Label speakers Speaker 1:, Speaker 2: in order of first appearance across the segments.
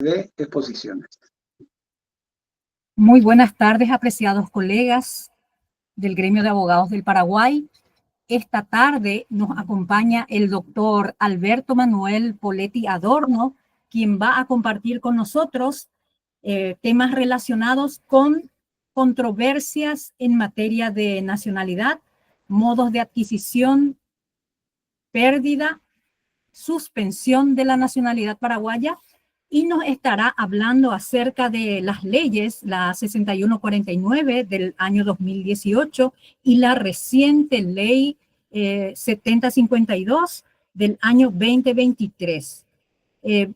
Speaker 1: de exposiciones.
Speaker 2: Muy buenas tardes, apreciados colegas del Gremio de Abogados del Paraguay. Esta tarde nos acompaña el doctor Alberto Manuel Poletti Adorno, quien va a compartir con nosotros temas relacionados con controversias en materia de nacionalidad, modos de adquisición, pérdida, suspensión de la nacionalidad paraguaya, y nos estará hablando acerca de las leyes, la 6149 del año 2018 y la reciente ley 7052 del año 2023.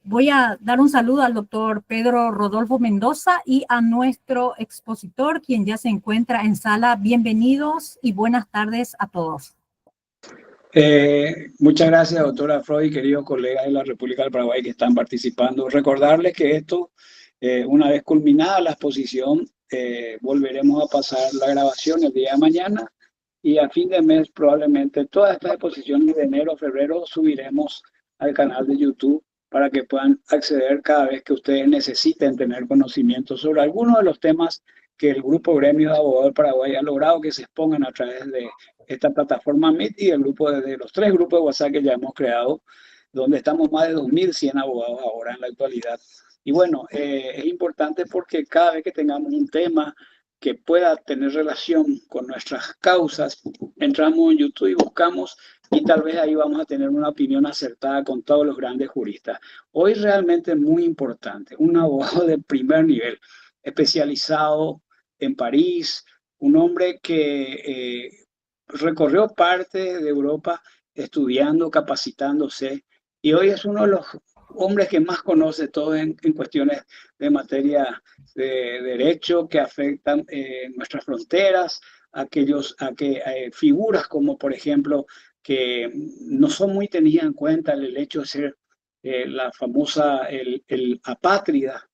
Speaker 2: Voy a dar un saludo al doctor Pedro Rodolfo Mendoza y a nuestro expositor, quien ya se encuentra en sala. Bienvenidos y buenas tardes a todos.
Speaker 1: Muchas gracias, doctora Freud, queridos colegas de la República del Paraguay que están participando. Recordarles que esto, una vez culminada la exposición, volveremos a pasar la grabación el día de mañana y a fin de mes probablemente todas estas exposiciones de enero, febrero subiremos al canal de YouTube para que puedan acceder cada vez que ustedes necesiten tener conocimiento sobre algunos de los temas que el Grupo Gremio de Abogados del Paraguay ha logrado que se expongan a través de esta plataforma Meet y el grupo de los 3 grupos de WhatsApp que ya hemos creado, donde estamos más de 2.100 abogados ahora en la actualidad. Y bueno, es importante porque cada vez que tengamos un tema que pueda tener relación con nuestras causas, entramos en YouTube y buscamos y tal vez ahí vamos a tener una opinión acertada con todos los grandes juristas. Hoy realmente es muy importante, un abogado de primer nivel, especializado en París, un hombre que recorrió parte de Europa estudiando, capacitándose, y hoy es uno de los hombres que más conoce todo en cuestiones de materia de derecho que afectan nuestras fronteras, figuras como, por ejemplo, que no son muy tenidas en cuenta el hecho de ser la famosa, el apátrida.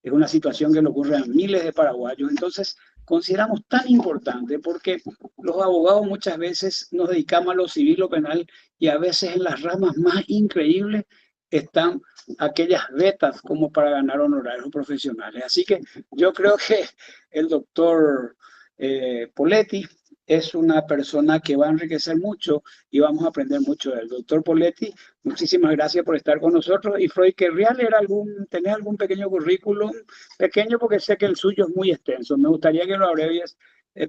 Speaker 1: Es una situación que le ocurre a miles de paraguayos. Entonces, consideramos tan importante porque los abogados muchas veces nos dedicamos a lo civil o penal y a veces en las ramas más increíbles están aquellas vetas como para ganar honorarios profesionales. Así que yo creo que el doctor Poletti es una persona que va a enriquecer mucho y vamos a aprender mucho del doctor Poletti. Muchísimas gracias por estar con nosotros. Y Freud, ¿querría tener algún pequeño currículum? Pequeño porque sé que el suyo es muy extenso. Me gustaría que lo abrevies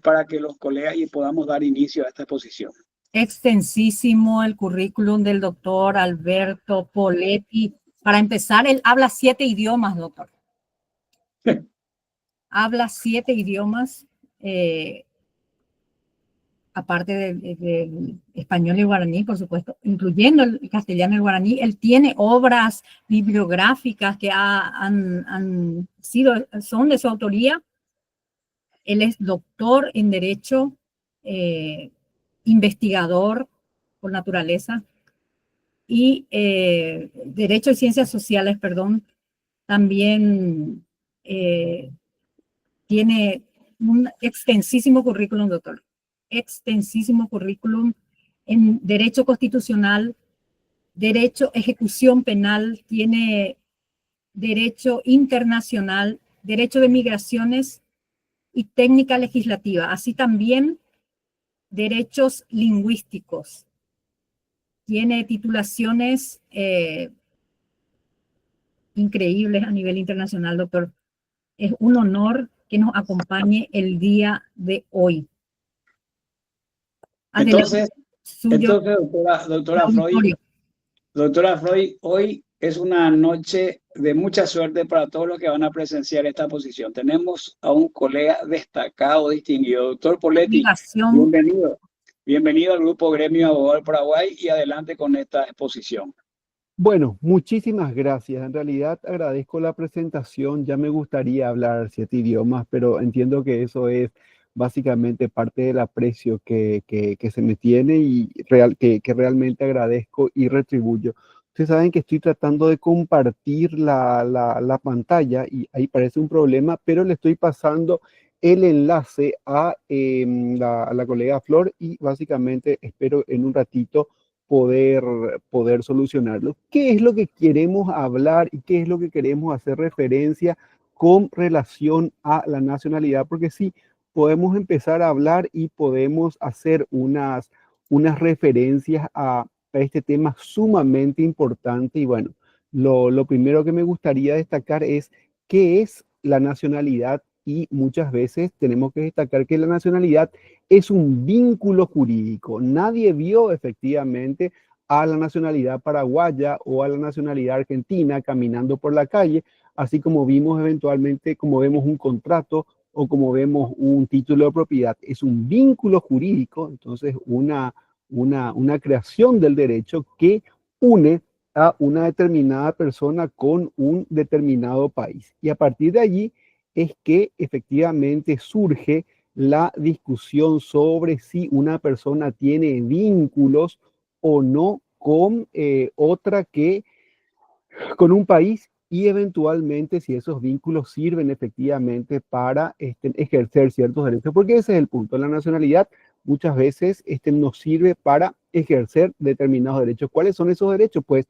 Speaker 1: para que los colegas y podamos dar inicio a esta exposición.
Speaker 2: Extensísimo el currículum del doctor Alberto Poletti. Para empezar, él habla 7 idiomas, doctor. Habla 7 idiomas, aparte de español y guaraní, por supuesto, incluyendo el castellano y el guaraní. Él tiene obras bibliográficas que son de su autoría. Él es doctor en Derecho, investigador por naturaleza, y Derecho y Ciencias Sociales, perdón. También tiene un extensísimo currículum, doctor. Extensísimo currículum en Derecho Constitucional, Derecho Ejecución Penal, tiene Derecho Internacional, Derecho de Migraciones y Técnica Legislativa, así también Derechos Lingüísticos. Tiene titulaciones increíbles a nivel internacional, doctor. Es un honor que nos acompañe el día de hoy.
Speaker 1: Entonces, doctora Freud, hoy es una noche de mucha suerte para todos los que van a presenciar esta exposición. Tenemos a un colega destacado, distinguido, doctor Poletti. Bienvenido. Bienvenido al Grupo Gremio Abogados del Paraguay y adelante con esta exposición.
Speaker 3: Bueno, muchísimas gracias. En realidad agradezco la presentación. Ya me gustaría hablar 7 idiomas, pero entiendo que eso es básicamente parte del aprecio que se me tiene y que realmente agradezco y retribuyo. Ustedes saben que estoy tratando de compartir la pantalla y ahí parece un problema, pero le estoy pasando el enlace a la colega Flor y básicamente espero en un ratito poder solucionarlo. ¿Qué es lo que queremos hablar y qué es lo que queremos hacer referencia con relación a la nacionalidad? Porque sí, podemos empezar a hablar y podemos hacer unas referencias a este tema sumamente importante. Y bueno, lo primero que me gustaría destacar es qué es la nacionalidad, y muchas veces tenemos que destacar que la nacionalidad es un vínculo jurídico. Nadie vio efectivamente a la nacionalidad paraguaya o a la nacionalidad argentina caminando por la calle, así como vimos eventualmente, como vemos un contrato o como vemos un título de propiedad. Es un vínculo jurídico, entonces una creación del derecho que une a una determinada persona con un determinado país. Y a partir de allí es que efectivamente surge la discusión sobre si una persona tiene vínculos o no con otra que con un país, y eventualmente si esos vínculos sirven efectivamente para ejercer ciertos derechos, porque ese es el punto. La nacionalidad muchas veces nos sirve para ejercer determinados derechos. ¿Cuáles son esos derechos? Pues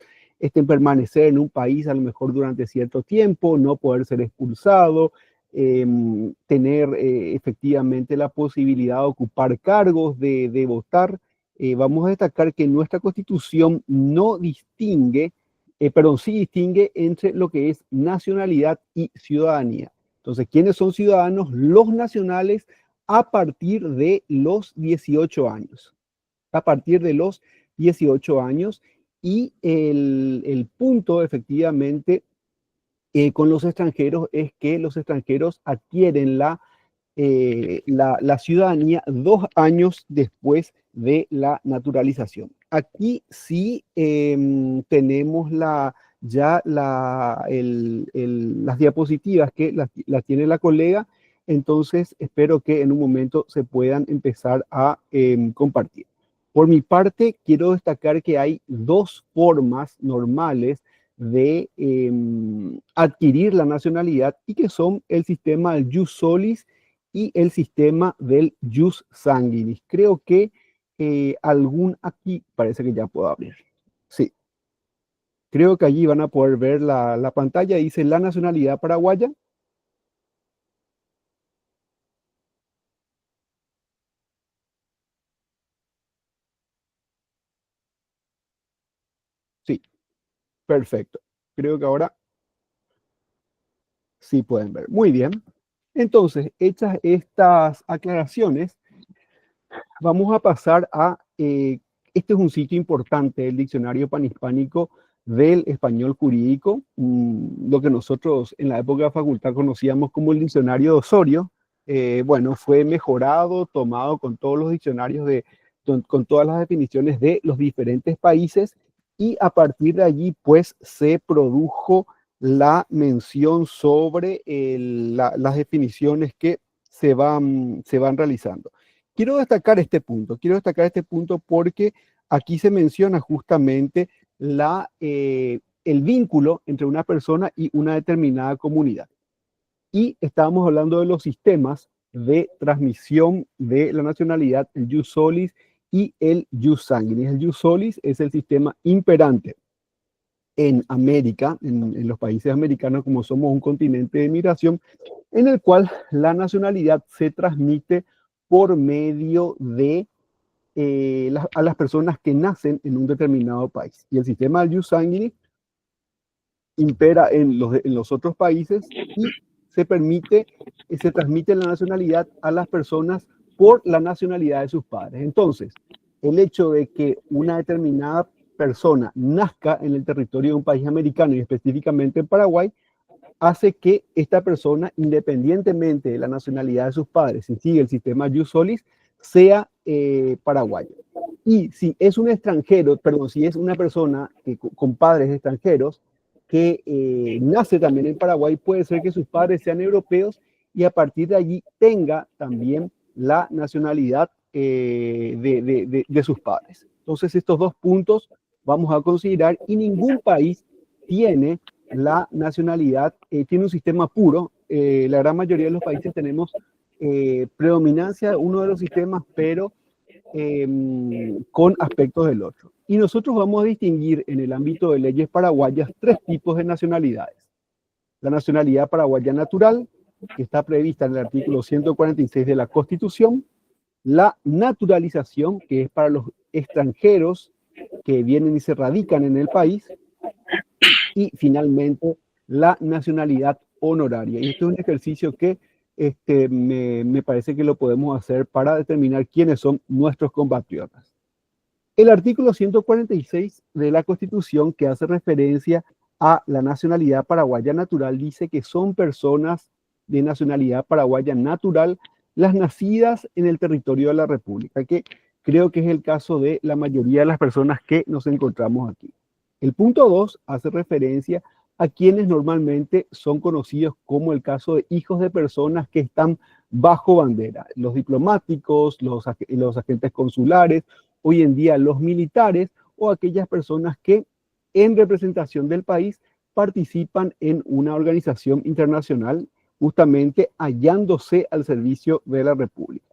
Speaker 3: permanecer en un país a lo mejor durante cierto tiempo, no poder ser expulsado, tener efectivamente la posibilidad de ocupar cargos, de votar. Vamos a destacar que nuestra Constitución no distingue, perdón, sí distingue entre lo que es nacionalidad y ciudadanía. Entonces, ¿quiénes son ciudadanos? Los nacionales a partir de los 18 años. A partir de los 18 años. Y el punto, efectivamente, con los extranjeros es que los extranjeros adquieren la ciudadanía 2 años después de la naturalización. Aquí sí tenemos las diapositivas que las tiene la colega, entonces espero que en un momento se puedan empezar a compartir. Por mi parte, quiero destacar que hay dos formas normales de adquirir la nacionalidad, y que son el sistema del jus solis y el sistema del jus sanguinis. Creo que aquí parece que ya puedo abrir. Sí, creo que allí van a poder ver la pantalla. Dice la nacionalidad paraguaya. Sí, perfecto. Creo que ahora sí pueden ver. Muy bien. Entonces, hechas estas aclaraciones, vamos a pasar a, este es un sitio importante, el Diccionario Panhispánico del Español Jurídico, lo que nosotros en la época de facultad conocíamos como el Diccionario de Osorio. Bueno, fue mejorado, tomado con todos los diccionarios, con todas las definiciones de los diferentes países, y a partir de allí pues se produjo la mención sobre las definiciones que se van realizando. Quiero destacar este punto porque aquí se menciona justamente el vínculo entre una persona y una determinada comunidad. Y estábamos hablando de los sistemas de transmisión de la nacionalidad, el jus solis y el jus sanguinis. El jus solis es el sistema imperante en América, en los países americanos, como somos un continente de migración, en el cual la nacionalidad se transmite por medio de a las personas que nacen en un determinado país. Y el sistema del jus sanguinis impera en los otros países, y se transmite la nacionalidad a las personas por la nacionalidad de sus padres. Entonces, el hecho de que una determinada persona nazca en el territorio de un país americano, y específicamente en Paraguay, hace que esta persona, independientemente de la nacionalidad de sus padres, si sigue el sistema jus solis, sea paraguayo. Y si es un extranjero, perdón, si es una persona con padres extranjeros que nace también en Paraguay, puede ser que sus padres sean europeos y a partir de allí tenga también la nacionalidad de sus padres. Entonces, estos dos puntos vamos a considerar, y ningún país tiene la nacionalidad, tiene un sistema puro. La gran mayoría de los países tenemos predominancia de uno de los sistemas, pero con aspectos del otro. Y nosotros vamos a distinguir en el ámbito de leyes paraguayas 3 tipos de nacionalidades. La nacionalidad paraguaya natural, que está prevista en el artículo 146 de la Constitución, la naturalización, que es para los extranjeros que vienen y se radican en el país, y finalmente la nacionalidad honoraria. Y este es un ejercicio que me parece que lo podemos hacer para determinar quiénes son nuestros compatriotas. El artículo 146 de la Constitución, que hace referencia a la nacionalidad paraguaya natural, dice que son personas de nacionalidad paraguaya natural las nacidas en el territorio de la República, que creo que es el caso de la mayoría de las personas que nos encontramos aquí. El punto 2 hace referencia a quienes normalmente son conocidos como el caso de hijos de personas que están bajo bandera, los diplomáticos, los agentes consulares, hoy en día los militares o aquellas personas que en representación del país participan en una organización internacional justamente hallándose al servicio de la República.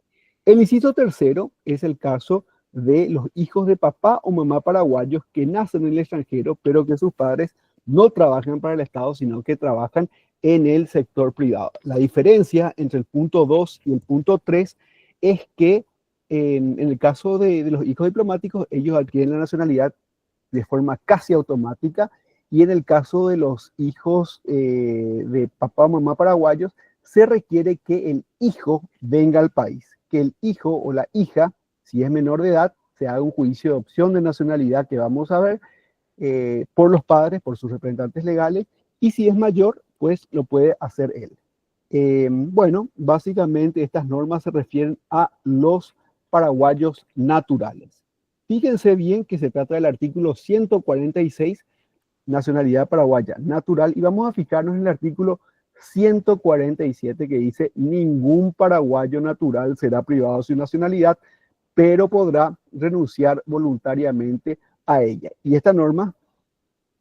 Speaker 3: El inciso tercero es el caso de los hijos de papá o mamá paraguayos que nacen en el extranjero, pero que sus padres no trabajan para el Estado, sino que trabajan en el sector privado. La diferencia entre el punto 2 y el punto 3 es que en el caso de los hijos diplomáticos, ellos adquieren la nacionalidad de forma casi automática, y en el caso de los hijos de papá o mamá paraguayos, se requiere que el hijo venga al país, que el hijo o la hija, si es menor de edad, se haga un juicio de opción de nacionalidad que vamos a ver por los padres, por sus representantes legales, y si es mayor, pues lo puede hacer él. Bueno, básicamente estas normas se refieren a los paraguayos naturales. Fíjense bien que se trata del artículo 146, nacionalidad paraguaya natural, y vamos a fijarnos en el artículo 147 que dice: ningún paraguayo natural será privado de su nacionalidad, pero podrá renunciar voluntariamente a ella. Y esta norma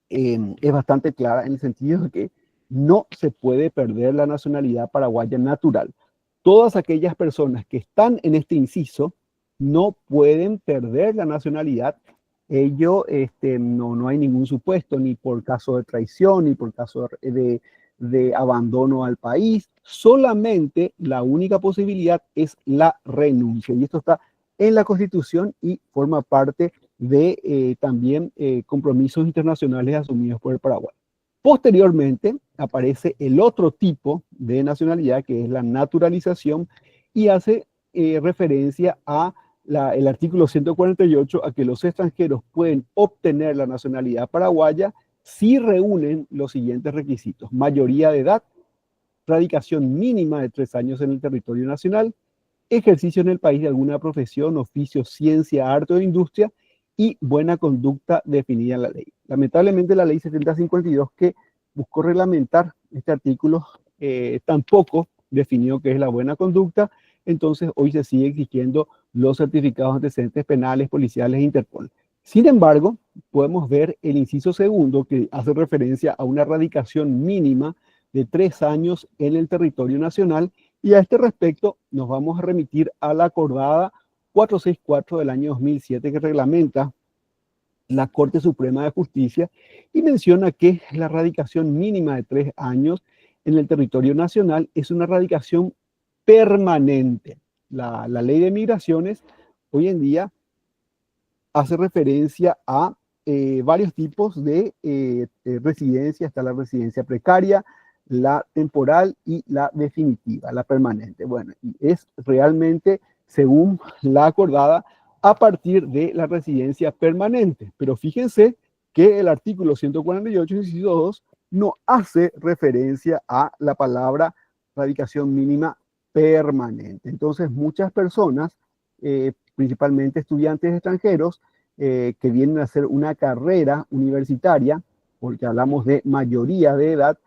Speaker 3: es bastante clara en el sentido de que no se puede perder la nacionalidad paraguaya natural. Todas aquellas personas que están en este inciso no pueden perder la nacionalidad. Ello no hay ningún supuesto, ni por caso de traición, ni por caso de abandono al país. Solamente la única posibilidad es la renuncia. Y esto está en la Constitución y forma parte de también compromisos internacionales asumidos por el Paraguay. Posteriormente aparece el otro tipo de nacionalidad, que es la naturalización, y hace referencia a el artículo 148, a que los extranjeros pueden obtener la nacionalidad paraguaya si reúnen los siguientes requisitos: mayoría de edad, radicación mínima de 3 años en el territorio nacional, ejercicio en el país de alguna profesión, oficio, ciencia, arte o industria, y buena conducta definida en la ley. Lamentablemente la ley 7052, que buscó reglamentar este artículo, tampoco definió qué es la buena conducta. Entonces hoy se sigue exigiendo los certificados de antecedentes penales, policiales e Interpol. Sin embargo, podemos ver el inciso segundo, que hace referencia a una radicación mínima de 3 años en el territorio nacional, y a este respecto nos vamos a remitir a la acordada 464 del año 2007, que reglamenta la Corte Suprema de Justicia y menciona que la radicación mínima de 3 años en el territorio nacional es una radicación permanente. La ley de migraciones hoy en día hace referencia a varios tipos de residencia. Está la residencia precaria, la temporal y la definitiva, la permanente. Bueno, y es realmente, según la acordada, a partir de la residencia permanente. Pero fíjense que el artículo 148, inciso 2, no hace referencia a la palabra radicación mínima permanente. Entonces, muchas personas, principalmente estudiantes extranjeros, que vienen a hacer una carrera universitaria, porque hablamos de mayoría de edad,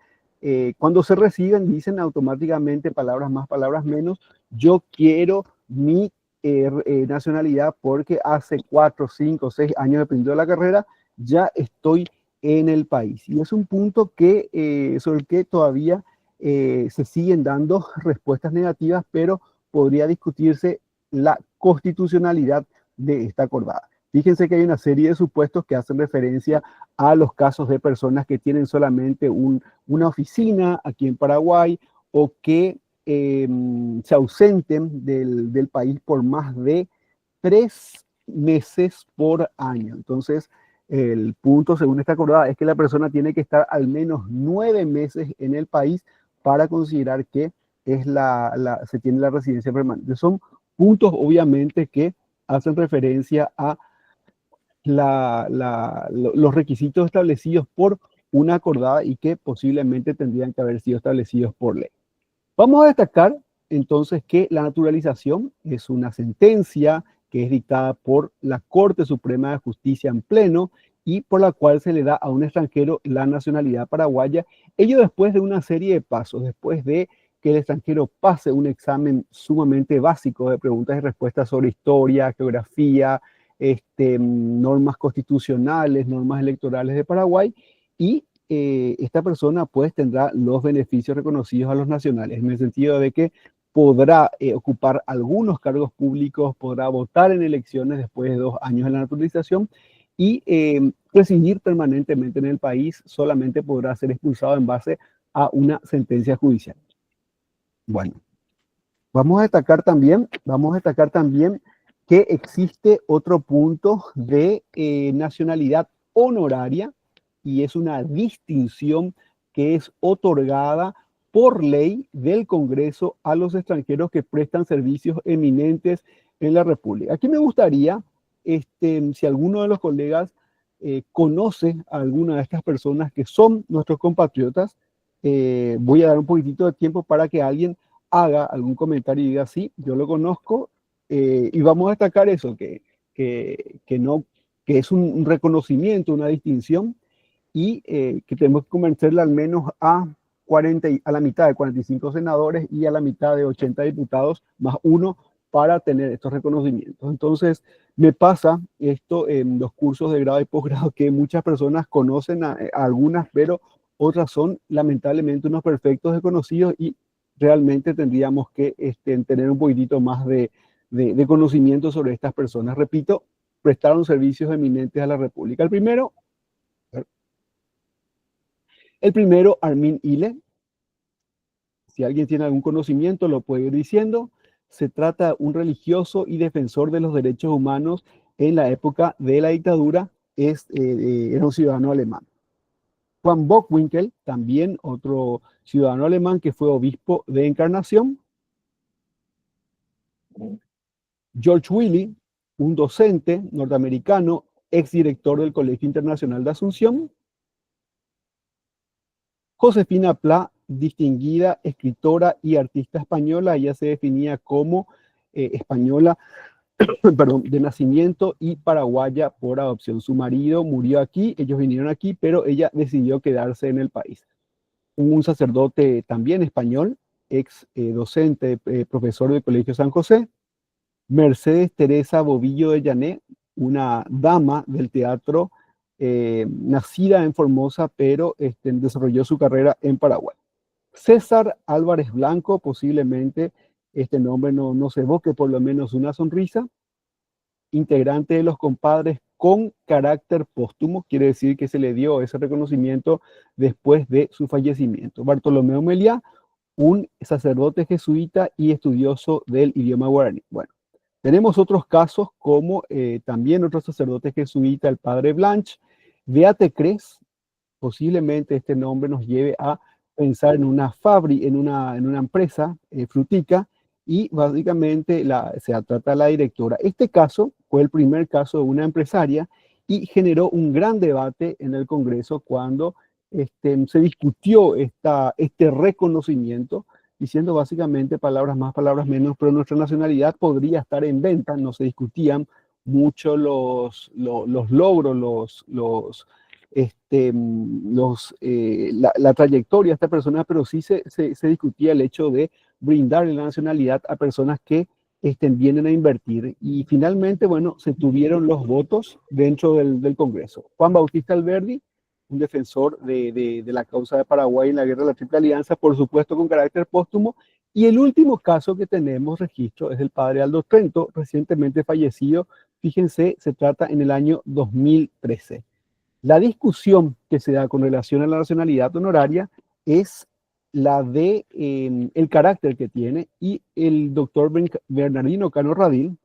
Speaker 3: cuando se reciben dicen automáticamente, palabras más, palabras menos: yo quiero mi nacionalidad porque hace 4, 5, 6 años dependiendo de la carrera ya estoy en el país. Y es un punto que, sobre el que todavía se siguen dando respuestas negativas, pero podría discutirse la constitucionalidad de esta acordada. Fíjense que hay una serie de supuestos que hacen referencia a los casos de personas que tienen solamente una oficina aquí en Paraguay o que se ausenten del país por más de 3 meses por año. Entonces, el punto, según esta acordada, es que la persona tiene que estar al menos 9 meses en el país para considerar que se tiene la residencia permanente. Son puntos, obviamente, que hacen referencia a los requisitos establecidos por una acordada y que posiblemente tendrían que haber sido establecidos por ley. Vamos a destacar entonces que la naturalización es una sentencia que es dictada por la Corte Suprema de Justicia en pleno y por la cual se le da a un extranjero la nacionalidad paraguaya, ello después de una serie de pasos, después de que el extranjero pase un examen sumamente básico de preguntas y respuestas sobre historia, geografía, normas constitucionales, normas electorales de Paraguay, y esta persona pues tendrá los beneficios reconocidos a los nacionales, en el sentido de que podrá ocupar algunos cargos públicos, podrá votar en elecciones después de 2 años de la naturalización y residir permanentemente en el país. Solamente podrá ser expulsado en base a una sentencia judicial. Bueno, vamos a destacar también que existe otro punto de nacionalidad honoraria, y es una distinción que es otorgada por ley del Congreso a los extranjeros que prestan servicios eminentes en la República. Aquí me gustaría, si alguno de los colegas conoce a alguna de estas personas que son nuestros compatriotas, voy a dar un poquitito de tiempo para que alguien haga algún comentario y diga, sí, yo lo conozco, y vamos a destacar eso, que es un reconocimiento, una distinción, y que tenemos que convencerle al menos a la mitad de 45 senadores y a la mitad de 80 diputados, más uno, para tener estos reconocimientos. Entonces, me pasa esto en los cursos de grado y posgrado, que muchas personas conocen a algunas, pero otras son lamentablemente unos perfectos desconocidos, y realmente tendríamos que tener un poquitito más de conocimiento sobre estas personas. Repito, prestaron servicios eminentes a la República. El primero, Armin Ile. Si alguien tiene algún conocimiento, lo puede ir diciendo. Se trata de un religioso y defensor de los derechos humanos en la época de la dictadura. Era un ciudadano alemán. Juan Bockwinkel, también otro ciudadano alemán que fue obispo de Encarnación. George Willey, un docente norteamericano, exdirector del Colegio Internacional de Asunción. Josefina Pla, distinguida escritora y artista española. Ella se definía como española perdón, de nacimiento y paraguaya por adopción. Su marido murió aquí, ellos vinieron aquí, pero ella decidió quedarse en el país. Un sacerdote también español, ex docente, profesor del Colegio San José. Mercedes Teresa Bovillo de Llané, una dama del teatro, nacida en Formosa, pero desarrolló su carrera en Paraguay. César Álvarez Blanco, posiblemente este nombre no se evoque por lo menos una sonrisa. Integrante de los compadres con carácter póstumo, quiere decir que se le dio ese reconocimiento después de su fallecimiento. Bartolomeo Meliá, un sacerdote jesuita y estudioso del idioma guaraní. Bueno, tenemos otros casos como también otro sacerdote jesuita, el padre Blanch. Beate Cres, posiblemente este nombre nos lleve a pensar en una fábrica, en una empresa frutica, y básicamente se trata de la directora. Este caso fue el primer caso de una empresaria y generó un gran debate en el Congreso cuando se discutió este reconocimiento, diciendo básicamente palabras más, palabras menos, pero nuestra nacionalidad podría estar en venta. No se discutían mucho los logros, la trayectoria de esta persona, pero sí se discutía el hecho de brindarle la nacionalidad a personas que vienen a invertir. Y finalmente, bueno, se tuvieron los votos dentro del Congreso. Juan Bautista Alberdi, un defensor de la causa de Paraguay en la guerra de la Triple Alianza, por supuesto con carácter póstumo. Y el último caso que tenemos registro es el padre Aldo Trento, recientemente fallecido, fíjense, se trata en el año 2013. La discusión que se da con relación a la nacionalidad honoraria es la de el carácter que tiene, y el doctor Bernardino Cano Radil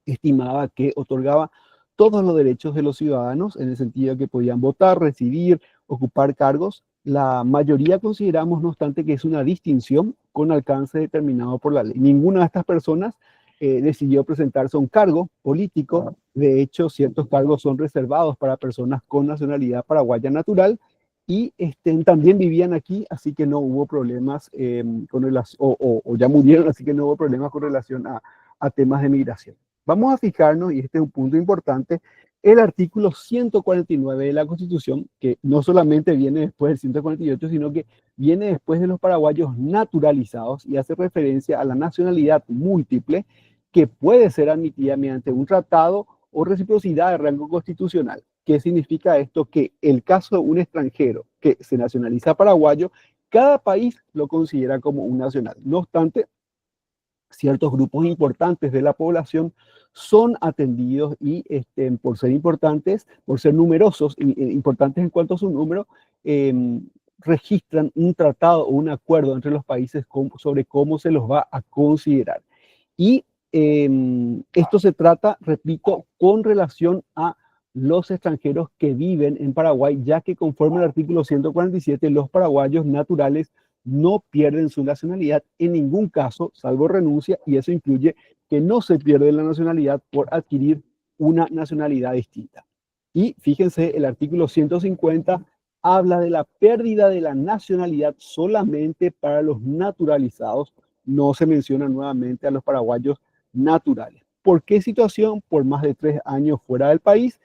Speaker 3: estimaba que otorgaba todos los derechos de los ciudadanos en el sentido de que podían votar, residir, ocupar cargos. La mayoría consideramos, no obstante, que es una distinción con alcance determinado por la ley. Ninguna de estas personas decidió presentarse a un cargo político. De hecho, ciertos cargos son reservados para personas con nacionalidad paraguaya natural, y también vivían aquí, así que no hubo problemas con relación, o ya murieron, así que no hubo problemas con relación a temas de migración. Vamos a fijarnos, y este es un punto importante, el artículo 149 de la Constitución, que no solamente viene después del 148, sino que viene después de los paraguayos naturalizados y hace referencia a la nacionalidad múltiple que puede ser admitida mediante un tratado o reciprocidad de rango constitucional. ¿Qué significa esto? Que el caso de un extranjero que se nacionaliza paraguayo, cada país lo considera como un nacional. No obstante, ciertos grupos importantes de la población son atendidos y por ser importantes, por ser numerosos, importantes en cuanto a su número, registran un tratado o un acuerdo entre los países sobre cómo se los va a considerar. Y esto se trata, repito, con relación a los extranjeros que viven en Paraguay, ya que conforme al artículo 147, los paraguayos naturales no pierden su nacionalidad en ningún caso, salvo renuncia, y eso incluye que no se pierde la nacionalidad por adquirir una nacionalidad distinta. Y fíjense, el artículo 150 habla de la pérdida de la nacionalidad solamente para los naturalizados, no se menciona nuevamente a los paraguayos naturales. ¿Por qué situación? Por más de 3 años fuera del país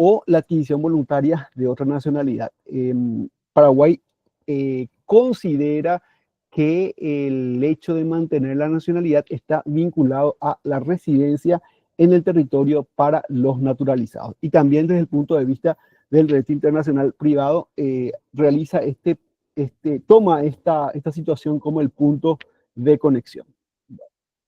Speaker 3: o la adquisición voluntaria de otra nacionalidad. Paraguay considera que el hecho de mantener la nacionalidad está vinculado a la residencia en el territorio para los naturalizados. Y también desde el punto de vista del derecho internacional privado, toma esta situación como el punto de conexión.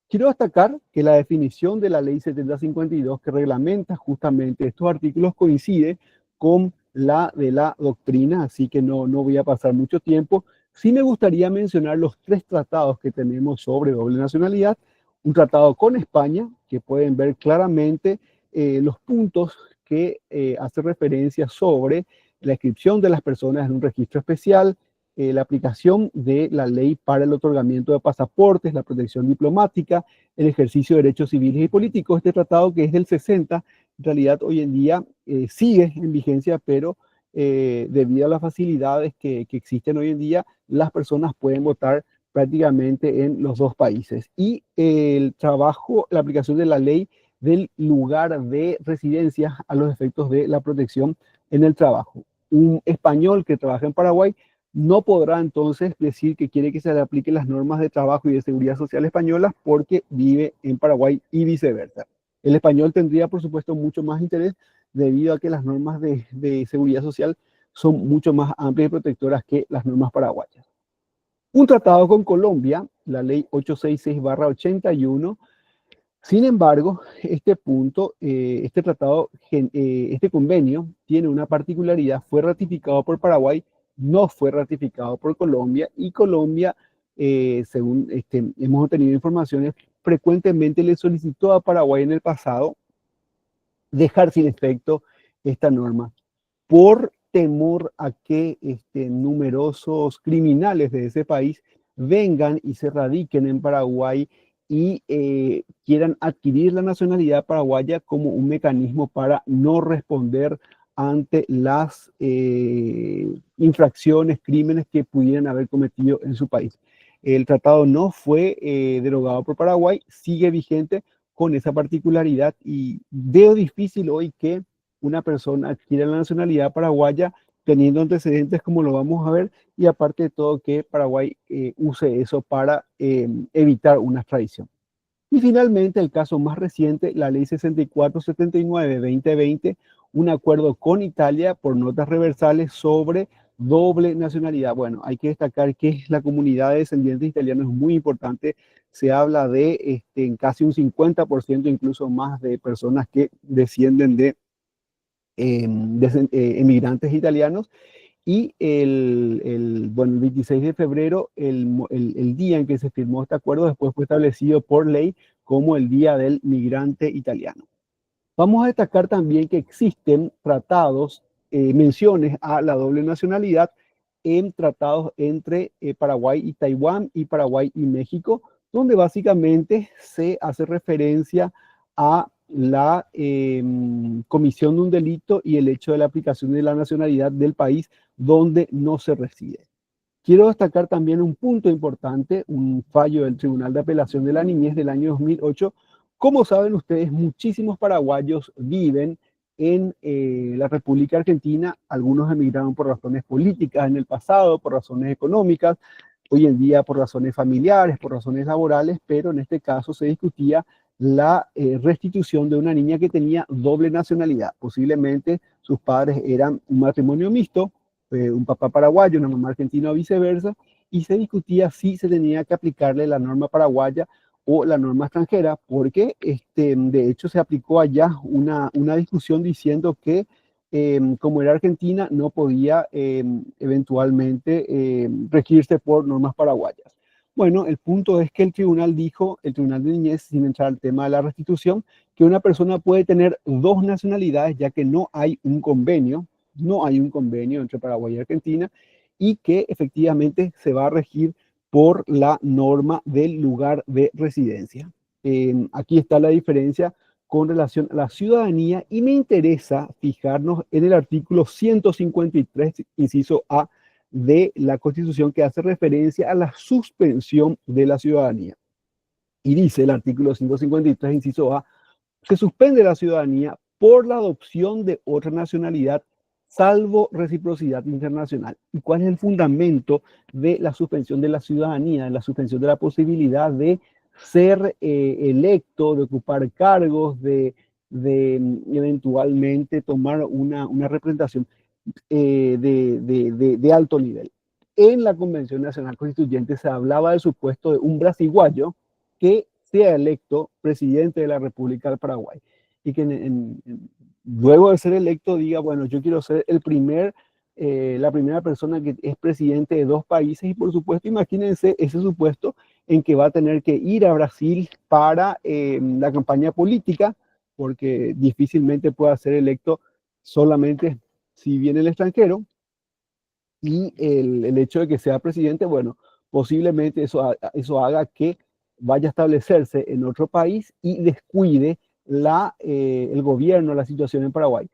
Speaker 3: Quiero destacar que la definición de la ley 7052 que reglamenta justamente estos artículos coincide con la de la doctrina, así que no voy a pasar mucho tiempo. Sí me gustaría mencionar los 3 tratados que tenemos sobre doble nacionalidad. Un tratado con España, que pueden ver claramente los puntos que hace referencia sobre la inscripción de las personas en un registro especial, la aplicación de la ley para el otorgamiento de pasaportes, la protección diplomática, el ejercicio de derechos civiles y políticos. Este tratado, que es del 60, en realidad hoy en día sigue en vigencia, pero debido a las facilidades que existen hoy en día, las personas pueden votar prácticamente en los 2 países. Y el trabajo, la aplicación de la ley del lugar de residencia a los efectos de la protección en el trabajo. Un español que trabaja en Paraguay no podrá entonces decir que quiere que se le apliquen las normas de trabajo y de seguridad social españolas porque vive en Paraguay y viceversa. El español tendría, por supuesto, mucho más interés debido a que las normas de seguridad social son mucho más amplias y protectoras que las normas paraguayas. Un tratado con Colombia, la ley 866/81. Sin embargo, este convenio tiene una particularidad: fue ratificado por Paraguay, no fue ratificado por Colombia, y Colombia, según hemos tenido informaciones, frecuentemente le solicitó a Paraguay en el pasado dejar sin efecto esta norma por temor a que numerosos criminales de ese país vengan y se radiquen en Paraguay y quieran adquirir la nacionalidad paraguaya como un mecanismo para no responder ante las infracciones, crímenes que pudieran haber cometido en su país. El tratado no fue derogado por Paraguay, sigue vigente con esa particularidad, y veo difícil hoy que una persona adquiera la nacionalidad paraguaya teniendo antecedentes como lo vamos a ver, y aparte de todo que Paraguay use eso para evitar una extradición. Y finalmente, el caso más reciente, la ley 6479/2020, un acuerdo con Italia por notas reversales sobre doble nacionalidad. Bueno, hay que destacar que la comunidad de descendientes italianos es muy importante. Se habla de en casi un 50%, incluso más, de personas que descienden de emigrantes italianos. Y bueno, el 26 de febrero, el día en que se firmó este acuerdo, después fue establecido por ley como el Día del Migrante Italiano. Vamos a destacar también que existen tratados, menciones a la doble nacionalidad en tratados entre Paraguay y Taiwán y Paraguay y México, donde básicamente se hace referencia a la comisión de un delito y el hecho de la aplicación de la nacionalidad del país donde no se reside. Quiero destacar también un punto importante, un fallo del Tribunal de Apelación de la Niñez del año 2008. Como saben ustedes, muchísimos paraguayos viven en la República Argentina. Algunos emigraron por razones políticas en el pasado, por razones económicas, hoy en día por razones familiares, por razones laborales, pero en este caso se discutía la restitución de una niña que tenía doble nacionalidad. Posiblemente sus padres eran un matrimonio mixto, un papá paraguayo, una mamá argentina o viceversa, y se discutía si se tenía que aplicarle la norma paraguaya o la norma extranjera, porque de hecho se aplicó allá una discusión diciendo que como era Argentina no podía eventualmente regirse por normas paraguayas. Bueno, el punto es que el tribunal dijo, el Tribunal de Niñez, sin entrar al tema de la restitución, que una persona puede tener dos nacionalidades ya que no hay un convenio entre Paraguay y Argentina, y que efectivamente se va a regir por la norma del lugar de residencia. Aquí está la diferencia con relación a la ciudadanía y me interesa fijarnos en el artículo 153, inciso A, de la Constitución, que hace referencia a la suspensión de la ciudadanía. Y dice el artículo 153, inciso A, se suspende la ciudadanía por la adopción de otra nacionalidad, salvo reciprocidad internacional. ¿Y cuál es el fundamento de la suspensión de la ciudadanía, de la suspensión de la posibilidad de ser electo, de ocupar cargos, de eventualmente tomar una representación de alto nivel? En la Convención Nacional Constituyente se hablaba del supuesto de un brasiguayo que sea electo presidente de la República del Paraguay y que luego de ser electo diga, bueno, yo quiero ser la primera persona que es presidente de dos países. Y por supuesto, imagínense ese supuesto en que va a tener que ir a Brasil para la campaña política, porque difícilmente pueda ser electo solamente si viene el extranjero. Y el hecho de que sea presidente, bueno, posiblemente eso haga que vaya a establecerse en otro país y descuide el gobierno, la situación en Paraguay.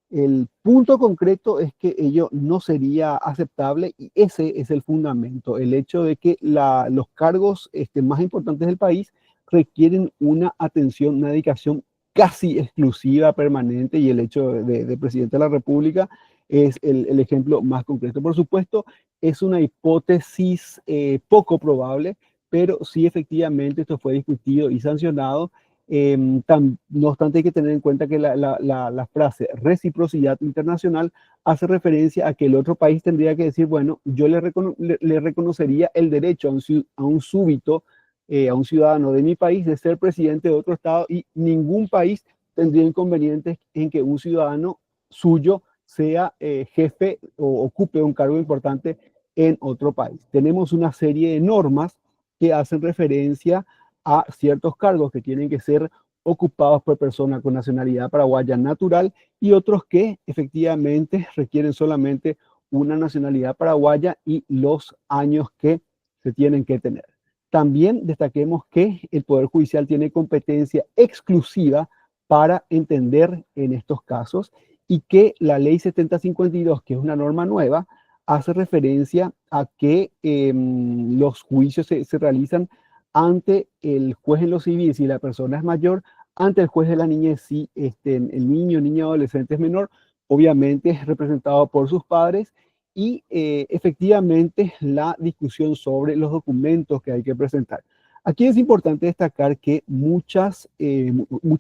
Speaker 3: El punto concreto es que ello no sería aceptable y ese es el fundamento, el hecho de que los cargos más importantes del país requieren una atención, una dedicación casi exclusiva, permanente, y el hecho de presidente de la República es el ejemplo más concreto. Por supuesto, es una hipótesis poco probable, pero sí efectivamente esto fue discutido y sancionado. No obstante, hay que tener en cuenta que la frase reciprocidad internacional hace referencia a que el otro país tendría que decir, bueno, yo le reconocería el derecho a un súbito, a un ciudadano de mi país, de ser presidente de otro estado, y ningún país tendría inconvenientes en que un ciudadano suyo sea jefe o ocupe un cargo importante en otro país. Tenemos una serie de normas que hacen referencia a ciertos cargos que tienen que ser ocupados por personas con nacionalidad paraguaya natural y otros que efectivamente requieren solamente una nacionalidad paraguaya y los años que se tienen que tener. También destaquemos que el Poder Judicial tiene competencia exclusiva para entender en estos casos y que la Ley 7052, que es una norma nueva, hace referencia a que los juicios se realizan ante el juez en lo civil si la persona es mayor, ante el juez de la niñez si el niño, niña o adolescente es menor, obviamente es representado por sus padres, y efectivamente la discusión sobre los documentos que hay que presentar. Aquí es importante destacar que muchos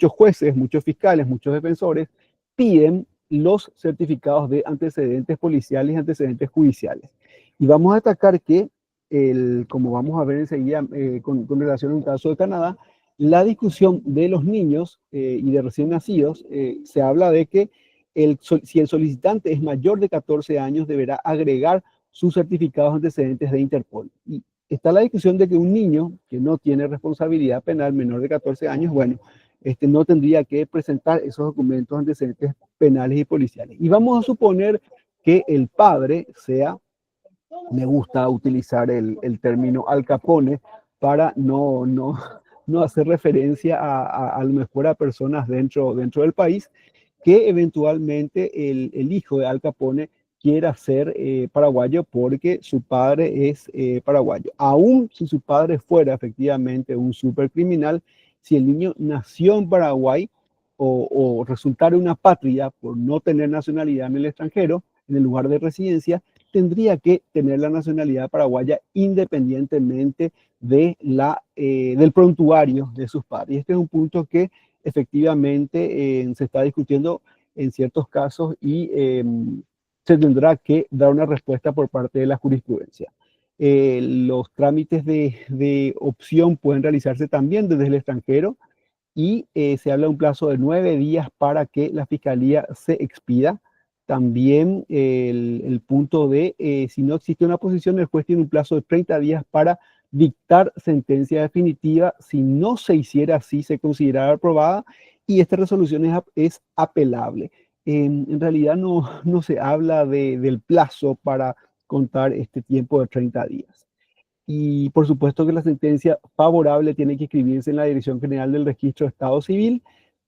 Speaker 3: jueces, muchos fiscales, muchos defensores piden los certificados de antecedentes policiales y antecedentes judiciales. Y vamos a destacar que, como vamos a ver enseguida con relación a un caso de Canadá, la discusión de los niños y de recién nacidos, se habla de que si el solicitante es mayor de 14 años, deberá agregar sus certificados antecedentes de Interpol. Y está la discusión de que un niño que no tiene responsabilidad penal menor de 14 años, bueno, no tendría que presentar esos documentos antecedentes penales y policiales. Y vamos a suponer que el padre sea, me gusta utilizar el término Al Capone para no hacer referencia a lo mejor a personas dentro del país, que eventualmente el hijo de Al Capone quiera ser paraguayo porque su padre es paraguayo. Aún si su padre fuera efectivamente un supercriminal, si el niño nació en Paraguay o resultara una patria por no tener nacionalidad en el extranjero, en el lugar de residencia, tendría que tener la nacionalidad paraguaya independientemente del prontuario de sus padres. Y este es un punto que efectivamente se está discutiendo en ciertos casos y se tendrá que dar una respuesta por parte de la jurisprudencia. Los trámites de opción pueden realizarse también desde el extranjero y se habla de un plazo de 9 días para que la fiscalía se expida. También el punto de, si no existe una posición, el juez tiene un plazo de 30 días para dictar sentencia definitiva. Si no se hiciera así, se considerará aprobada y esta resolución es apelable. En realidad no se habla del plazo para contar este tiempo de 30 días. Y por supuesto que la sentencia favorable tiene que escribirse en la Dirección General del Registro de Estado Civil,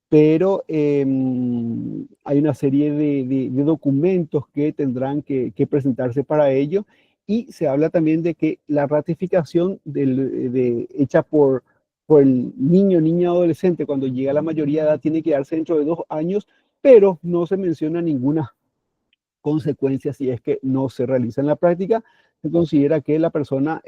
Speaker 3: pero hay una serie de documentos que tendrán que presentarse para ello, y se habla también de que la ratificación hecha por el niño adolescente cuando llega a la mayoría de edad tiene que darse dentro de 2 años, pero no se menciona ninguna consecuencias si es que no se realiza en la práctica. Se considera que la persona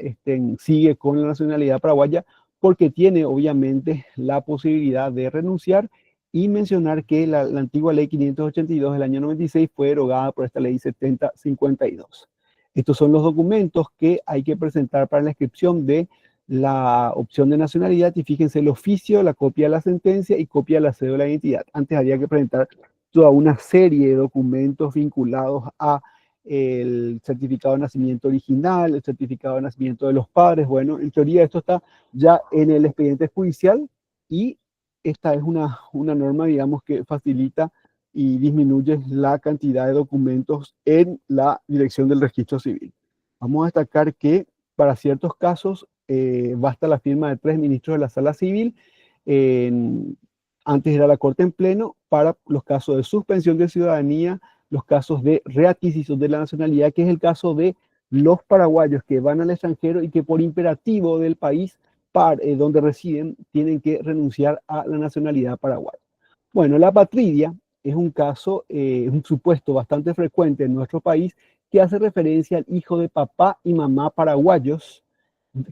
Speaker 3: sigue con la nacionalidad paraguaya porque tiene obviamente la posibilidad de renunciar, y mencionar que la antigua ley 582 del año 96 fue derogada por esta ley 7052. Estos son los documentos que hay que presentar para la inscripción de la opción de nacionalidad, y fíjense el oficio, la copia de la sentencia y copia de la cédula de identidad. Antes había que presentar toda una serie de documentos vinculados a el certificado de nacimiento original, el certificado de nacimiento de los padres. Bueno, en teoría esto está ya en el expediente judicial, y esta es una norma, digamos, que facilita y disminuye la cantidad de documentos en la dirección del registro civil. Vamos a destacar que para ciertos casos basta la firma de 3 ministros de la Sala Civil. Antes era la Corte en Pleno para los casos de suspensión de ciudadanía, los casos de readquisición de la nacionalidad, que es el caso de los paraguayos que van al extranjero y que por imperativo del país donde residen tienen que renunciar a la nacionalidad paraguaya. Bueno, la apatridia es un caso, un supuesto bastante frecuente en nuestro país, que hace referencia al hijo de papá y mamá paraguayos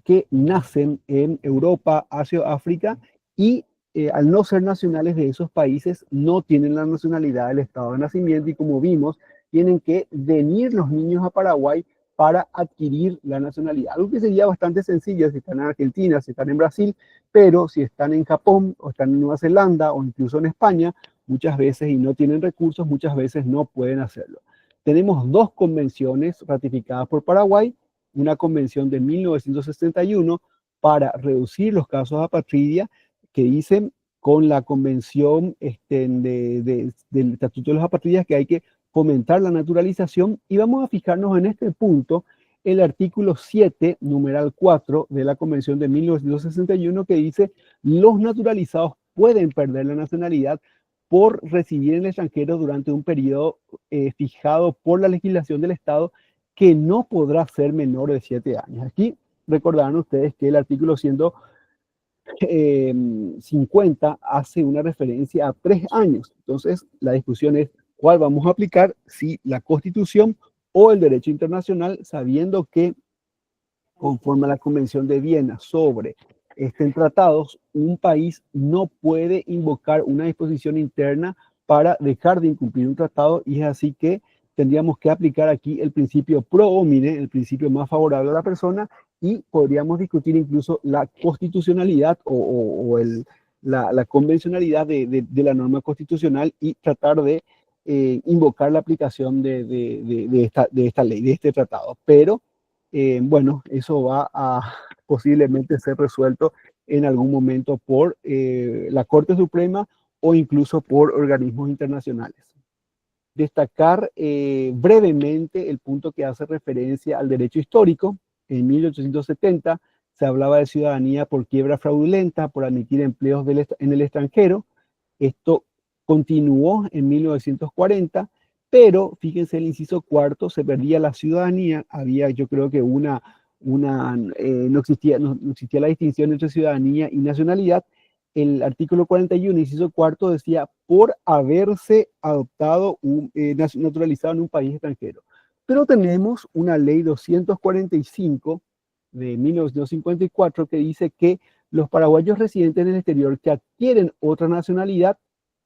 Speaker 3: que nacen en Europa, Asia o África, y al no ser nacionales de esos países, no tienen la nacionalidad del estado de nacimiento, y como vimos, tienen que venir los niños a Paraguay para adquirir la nacionalidad. Algo que sería bastante sencillo si están en Argentina, si están en Brasil, pero si están en Japón o están en Nueva Zelanda o incluso en España, muchas veces, y no tienen recursos, muchas veces no pueden hacerlo. Tenemos 2 convenciones ratificadas por Paraguay, una convención de 1961 para reducir los casos de apatridia, que dicen con la convención del Estatuto de los Apatridas que hay que fomentar la naturalización, y vamos a fijarnos en este punto, el artículo 7, numeral 4 de la convención de 1961, que dice: los naturalizados pueden perder la nacionalidad por residir en el extranjero durante un periodo fijado por la legislación del Estado, que no podrá ser menor de 7 años. Aquí recordarán ustedes que el artículo 150 hace una referencia a 3 años. Entonces, la discusión es cuál vamos a aplicar, si la Constitución o el derecho internacional, sabiendo que conforme a la Convención de Viena sobre tratados, un país no puede invocar una disposición interna para dejar de incumplir un tratado, y es así que tendríamos que aplicar aquí el principio pro homine, el principio más favorable a la persona, y podríamos discutir incluso la constitucionalidad la convencionalidad de la norma constitucional y tratar de invocar la aplicación de esta ley, de este tratado. Pero bueno, eso va a posiblemente ser resuelto en algún momento por la Corte Suprema o incluso por organismos internacionales. Destacar brevemente el punto que hace referencia al derecho histórico. En 1870 se hablaba de ciudadanía por quiebra fraudulenta, por admitir empleos en el extranjero. Esto continuó en 1940, pero fíjense el inciso cuarto, se perdía la ciudadanía, había yo creo que no existía la distinción entre ciudadanía y nacionalidad. El artículo 41, inciso cuarto, decía por haberse adoptado, naturalizado en un país extranjero. Pero tenemos una ley 245 de 1954 que dice que los paraguayos residentes en el exterior que adquieren otra nacionalidad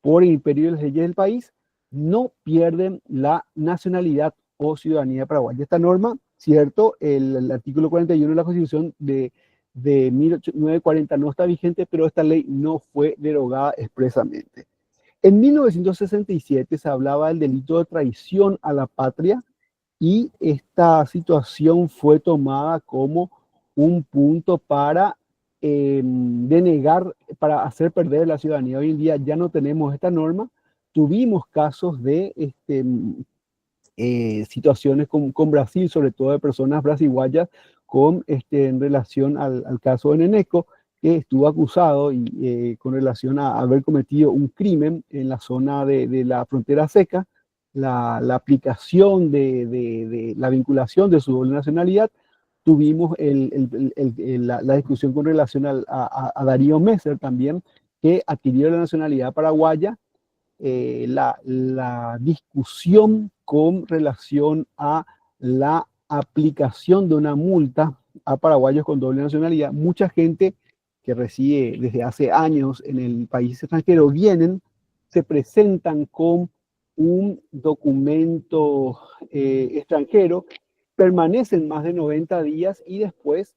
Speaker 3: por el imperio de las leyes del país no pierden la nacionalidad o ciudadanía paraguaya. Esta norma, cierto, el artículo 41 de la Constitución de 1940 no está vigente, pero esta ley no fue derogada expresamente. En 1967 se hablaba del delito de traición a la patria, y esta situación fue tomada como un punto para denegar, para hacer perder la ciudadanía. Hoy en día ya no tenemos esta norma. Tuvimos casos de situaciones con Brasil, sobre todo de personas brasiguayas, en relación al caso de Neneco, que estuvo acusado con relación a haber cometido un crimen en la zona de la frontera seca. La aplicación de la vinculación de su doble nacionalidad. Tuvimos la discusión con relación a Darío Messer también, que adquirió la nacionalidad paraguaya. La discusión con relación a la aplicación de una multa a paraguayos con doble nacionalidad. Mucha gente que reside desde hace años en el país extranjero vienen, se presentan con un documento extranjero, permanecen más de 90 días y después,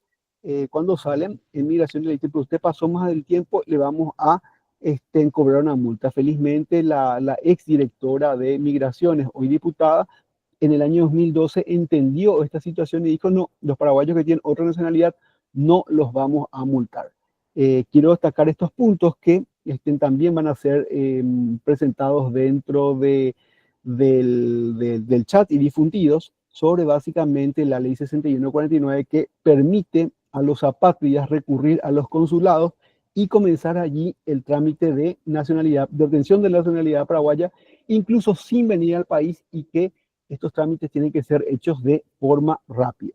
Speaker 3: cuando salen, en migración le dicen, pero usted pasó más del tiempo, le vamos a cobrar una multa. Felizmente, la exdirectora de Migraciones, hoy diputada, en el año 2012 entendió esta situación y dijo, no, los paraguayos que tienen otra nacionalidad no los vamos a multar. Quiero destacar estos puntos que también van a ser presentados dentro del chat y difundidos sobre básicamente la ley 6149, que permite a los apátridas recurrir a los consulados y comenzar allí el trámite de nacionalidad, de obtención de la nacionalidad paraguaya, incluso sin venir al país, y que estos trámites tienen que ser hechos de forma rápida.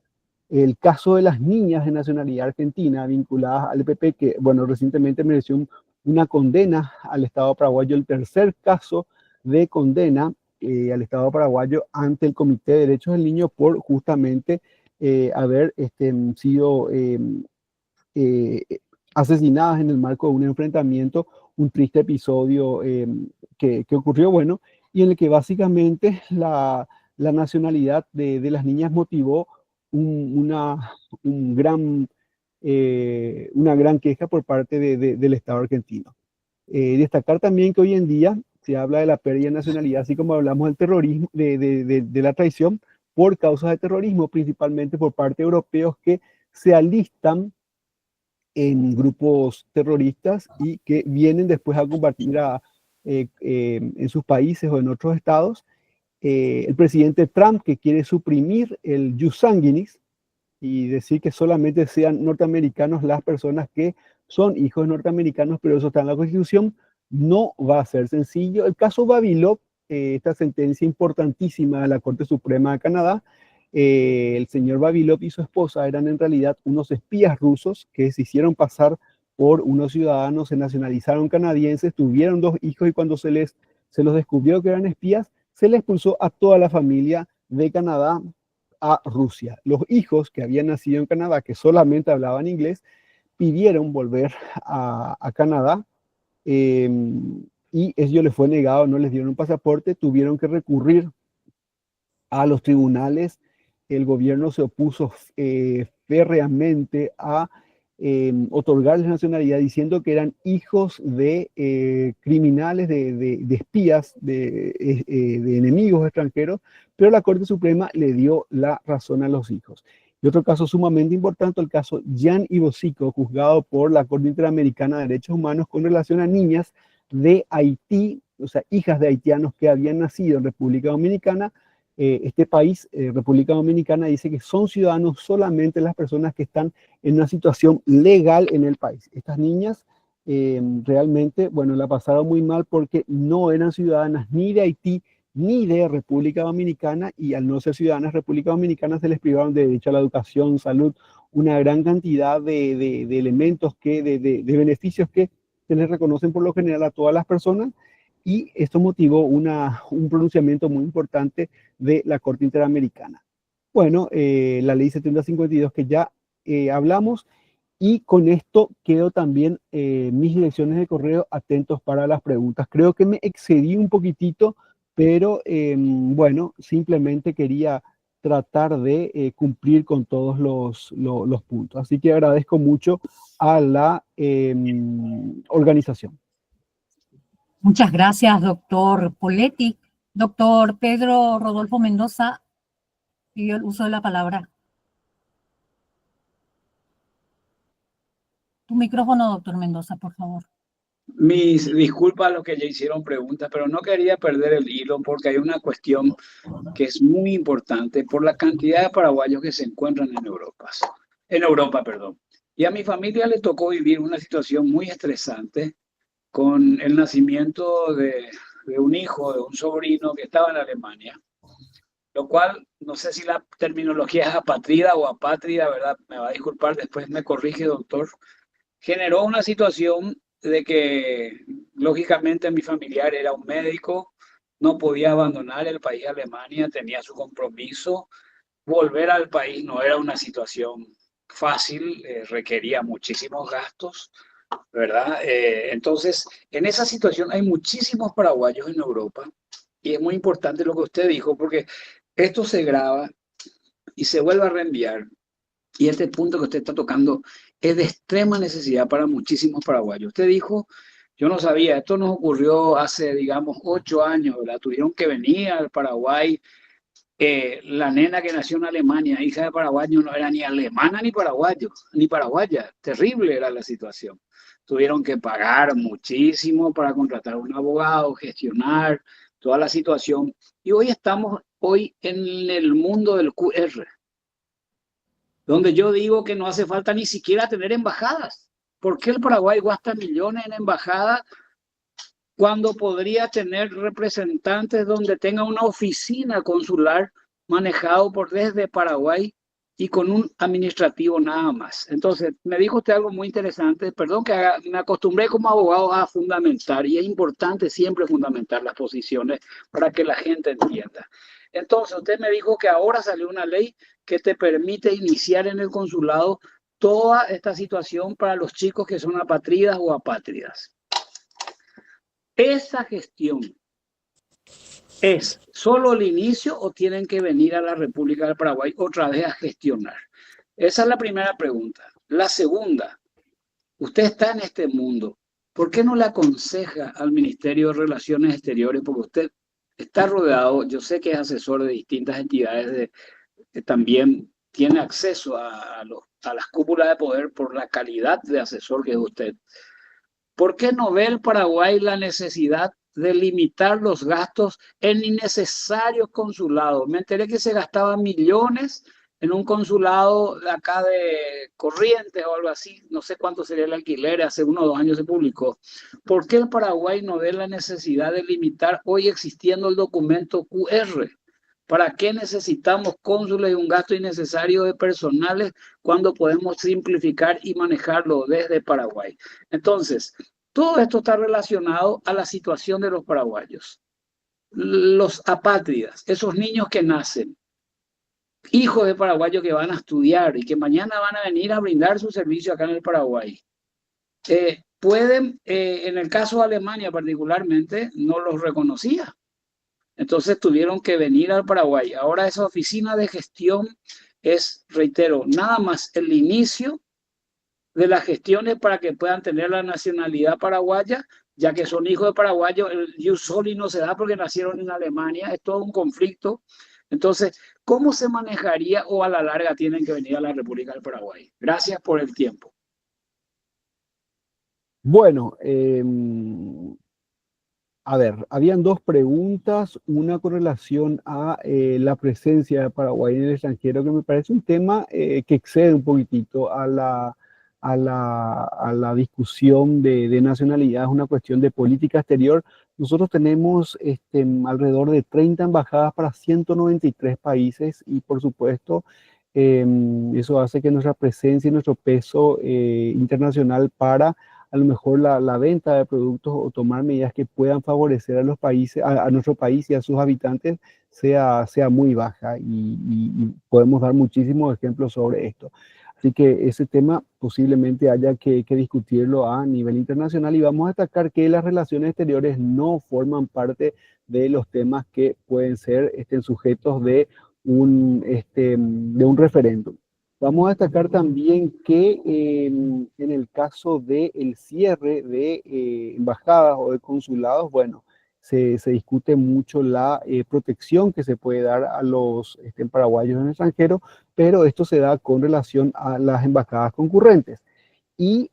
Speaker 3: El caso de las niñas de nacionalidad argentina vinculadas al EPP, que, bueno, recientemente mereció una condena al Estado paraguayo, el tercer caso de condena al Estado paraguayo ante el Comité de Derechos del Niño por justamente haber sido asesinadas en el marco de un enfrentamiento, un triste episodio que ocurrió, bueno, y en el que básicamente la nacionalidad de las niñas motivó una gran queja por parte del Estado argentino. Destacar también que hoy en día se habla de la pérdida de nacionalidad, así como hablamos del terrorismo, de la traición por causas de terrorismo, principalmente por parte de europeos que se alistan en grupos terroristas y que vienen después a combatir en sus países o en otros estados. El presidente Trump, que quiere suprimir el jus sanguinis y decir que solamente sean norteamericanos las personas que son hijos de norteamericanos, pero eso está en la Constitución, no va a ser sencillo. El caso Vavilov, esta sentencia importantísima de la Corte Suprema de Canadá, el señor Vavilov y su esposa eran en realidad unos espías rusos que se hicieron pasar por unos ciudadanos, se nacionalizaron canadienses, tuvieron 2 hijos, y cuando se los descubrió que eran espías, se les expulsó a toda la familia de Canadá a Rusia. Los hijos que habían nacido en Canadá, que solamente hablaban inglés, pidieron volver a Canadá, y y ello les fue negado, no les dieron un pasaporte, tuvieron que recurrir a los tribunales. El gobierno se opuso férreamente a otorgarles nacionalidad, diciendo que eran hijos de criminales, de espías, de enemigos extranjeros, pero la Corte Suprema le dio la razón a los hijos. Y otro caso sumamente importante, el caso Jan Ibosico, juzgado por la Corte Interamericana de Derechos Humanos con relación a niñas de Haití, o sea, hijas de haitianos que habían nacido en República Dominicana. Este país, República Dominicana, dice que son ciudadanos solamente las personas que están en una situación legal en el país. Estas niñas realmente, bueno, la pasaron muy mal porque no eran ciudadanas ni de Haití ni de República Dominicana, y al no ser ciudadanas de República Dominicana se les privaron de derecho a la educación, salud, una gran cantidad de elementos, de beneficios que se les reconocen por lo general a todas las personas. Y esto motivó un pronunciamiento muy importante de la Corte Interamericana. Bueno, la ley 7052 que ya hablamos, y con esto quedo también mis direcciones de correo atentos para las preguntas. Creo que me excedí un poquitito, pero bueno, simplemente quería tratar de cumplir con todos los puntos. Así que agradezco mucho a la organización.
Speaker 2: Muchas gracias, doctor Poletti. Doctor Pedro Rodolfo Mendoza pidió el uso de la palabra. Tu micrófono, doctor Mendoza, por favor.
Speaker 1: Mis disculpas a los que ya hicieron preguntas, pero no quería perder el hilo porque hay una cuestión que es muy importante por la cantidad de paraguayos que se encuentran en Europa, perdón. Y a mi familia le tocó vivir una situación muy estresante con el nacimiento de un hijo, de un sobrino que estaba en Alemania, lo cual, no sé si la terminología es apátrida o apátrida, ¿verdad? Me va a disculpar, después me corrige, doctor. Generó una situación de que, lógicamente, mi familiar era un médico, no podía abandonar el país Alemania, tenía su compromiso. Volver al país no era una situación fácil, requería muchísimos gastos, ¿verdad? Entonces, en esa situación hay muchísimos paraguayos en Europa, y es muy importante lo que usted dijo, porque esto se graba y se vuelve a reenviar, y este punto que usted está tocando es de extrema necesidad para muchísimos paraguayos. Usted dijo, yo no sabía, esto nos ocurrió hace, digamos, 8 años, ¿verdad? Tuvieron que venir al Paraguay. La nena que nació en Alemania, hija de paraguayo, no era ni alemana ni paraguayo, ni paraguaya. Terrible era la situación. Tuvieron que pagar muchísimo para contratar un abogado, gestionar toda la situación. Y hoy estamos en el mundo del QR, donde yo digo que no hace falta ni siquiera tener embajadas. ¿Por qué el Paraguay gasta millones en embajadas cuando podría tener representantes donde tenga una oficina consular manejado desde Paraguay y con un administrativo nada más? Entonces, me dijo usted algo muy interesante, perdón que me acostumbré como abogado a fundamentar, y es importante siempre fundamentar las posiciones para que la gente entienda. Entonces, usted me dijo que ahora salió una ley que te permite iniciar en el consulado toda esta situación para los chicos que son apátridas o apátridas. ¿Esa gestión es solo el inicio o tienen que venir a la República del Paraguay otra vez a gestionar? Esa es la primera pregunta. La segunda, usted está en este mundo, ¿por qué no le aconseja al Ministerio de Relaciones Exteriores? Porque usted está rodeado, yo sé que es asesor de distintas entidades, que también tiene acceso a las cúpulas de poder por la calidad de asesor que es usted. ¿Por qué no ve el Paraguay la necesidad de limitar los gastos en innecesarios consulados? Me enteré que se gastaban millones en un consulado de acá de Corrientes o algo así, no sé cuánto sería el alquiler, hace 1 o 2 años se publicó. ¿Por qué el Paraguay no ve la necesidad de limitar hoy existiendo el documento QR? ¿Para qué necesitamos cónsules y un gasto innecesario de personales cuando podemos simplificar y manejarlo desde Paraguay? Entonces, todo esto está relacionado a la situación de los paraguayos. Los apátridas, esos niños que nacen, hijos de paraguayos que van a estudiar y que mañana van a venir a brindar su servicio acá en el Paraguay. pueden, en el caso de Alemania particularmente, no los reconocía. Entonces tuvieron que venir al Paraguay. Ahora esa oficina de gestión es, reitero, nada más el inicio de las gestiones para que puedan tener la nacionalidad paraguaya, ya que son hijos de paraguayos. El jus soli no se da porque nacieron en Alemania, es todo un conflicto. Entonces, ¿cómo se manejaría o a la larga tienen que venir a la República del Paraguay? Gracias por el tiempo.
Speaker 3: Bueno, a ver, habían dos preguntas, una con relación a la presencia de Paraguay en el extranjero, que me parece un tema que excede un poquitito a la discusión de nacionalidad, es una cuestión de política exterior. Nosotros tenemos alrededor de 30 embajadas para 193 países y por supuesto eso hace que nuestra presencia y nuestro peso internacional para a lo mejor la venta de productos o tomar medidas que puedan favorecer a los países, a nuestro país y a sus habitantes sea muy baja y podemos dar muchísimos ejemplos sobre esto. Así que ese tema posiblemente haya que discutirlo a nivel internacional y vamos a destacar que las relaciones exteriores no forman parte de los temas que pueden ser sujetos de un referéndum. Vamos a destacar también que en el caso del cierre de embajadas o de consulados, bueno, se discute mucho la protección que se puede dar a los paraguayos en el extranjero, pero esto se da con relación a las embajadas concurrentes. Y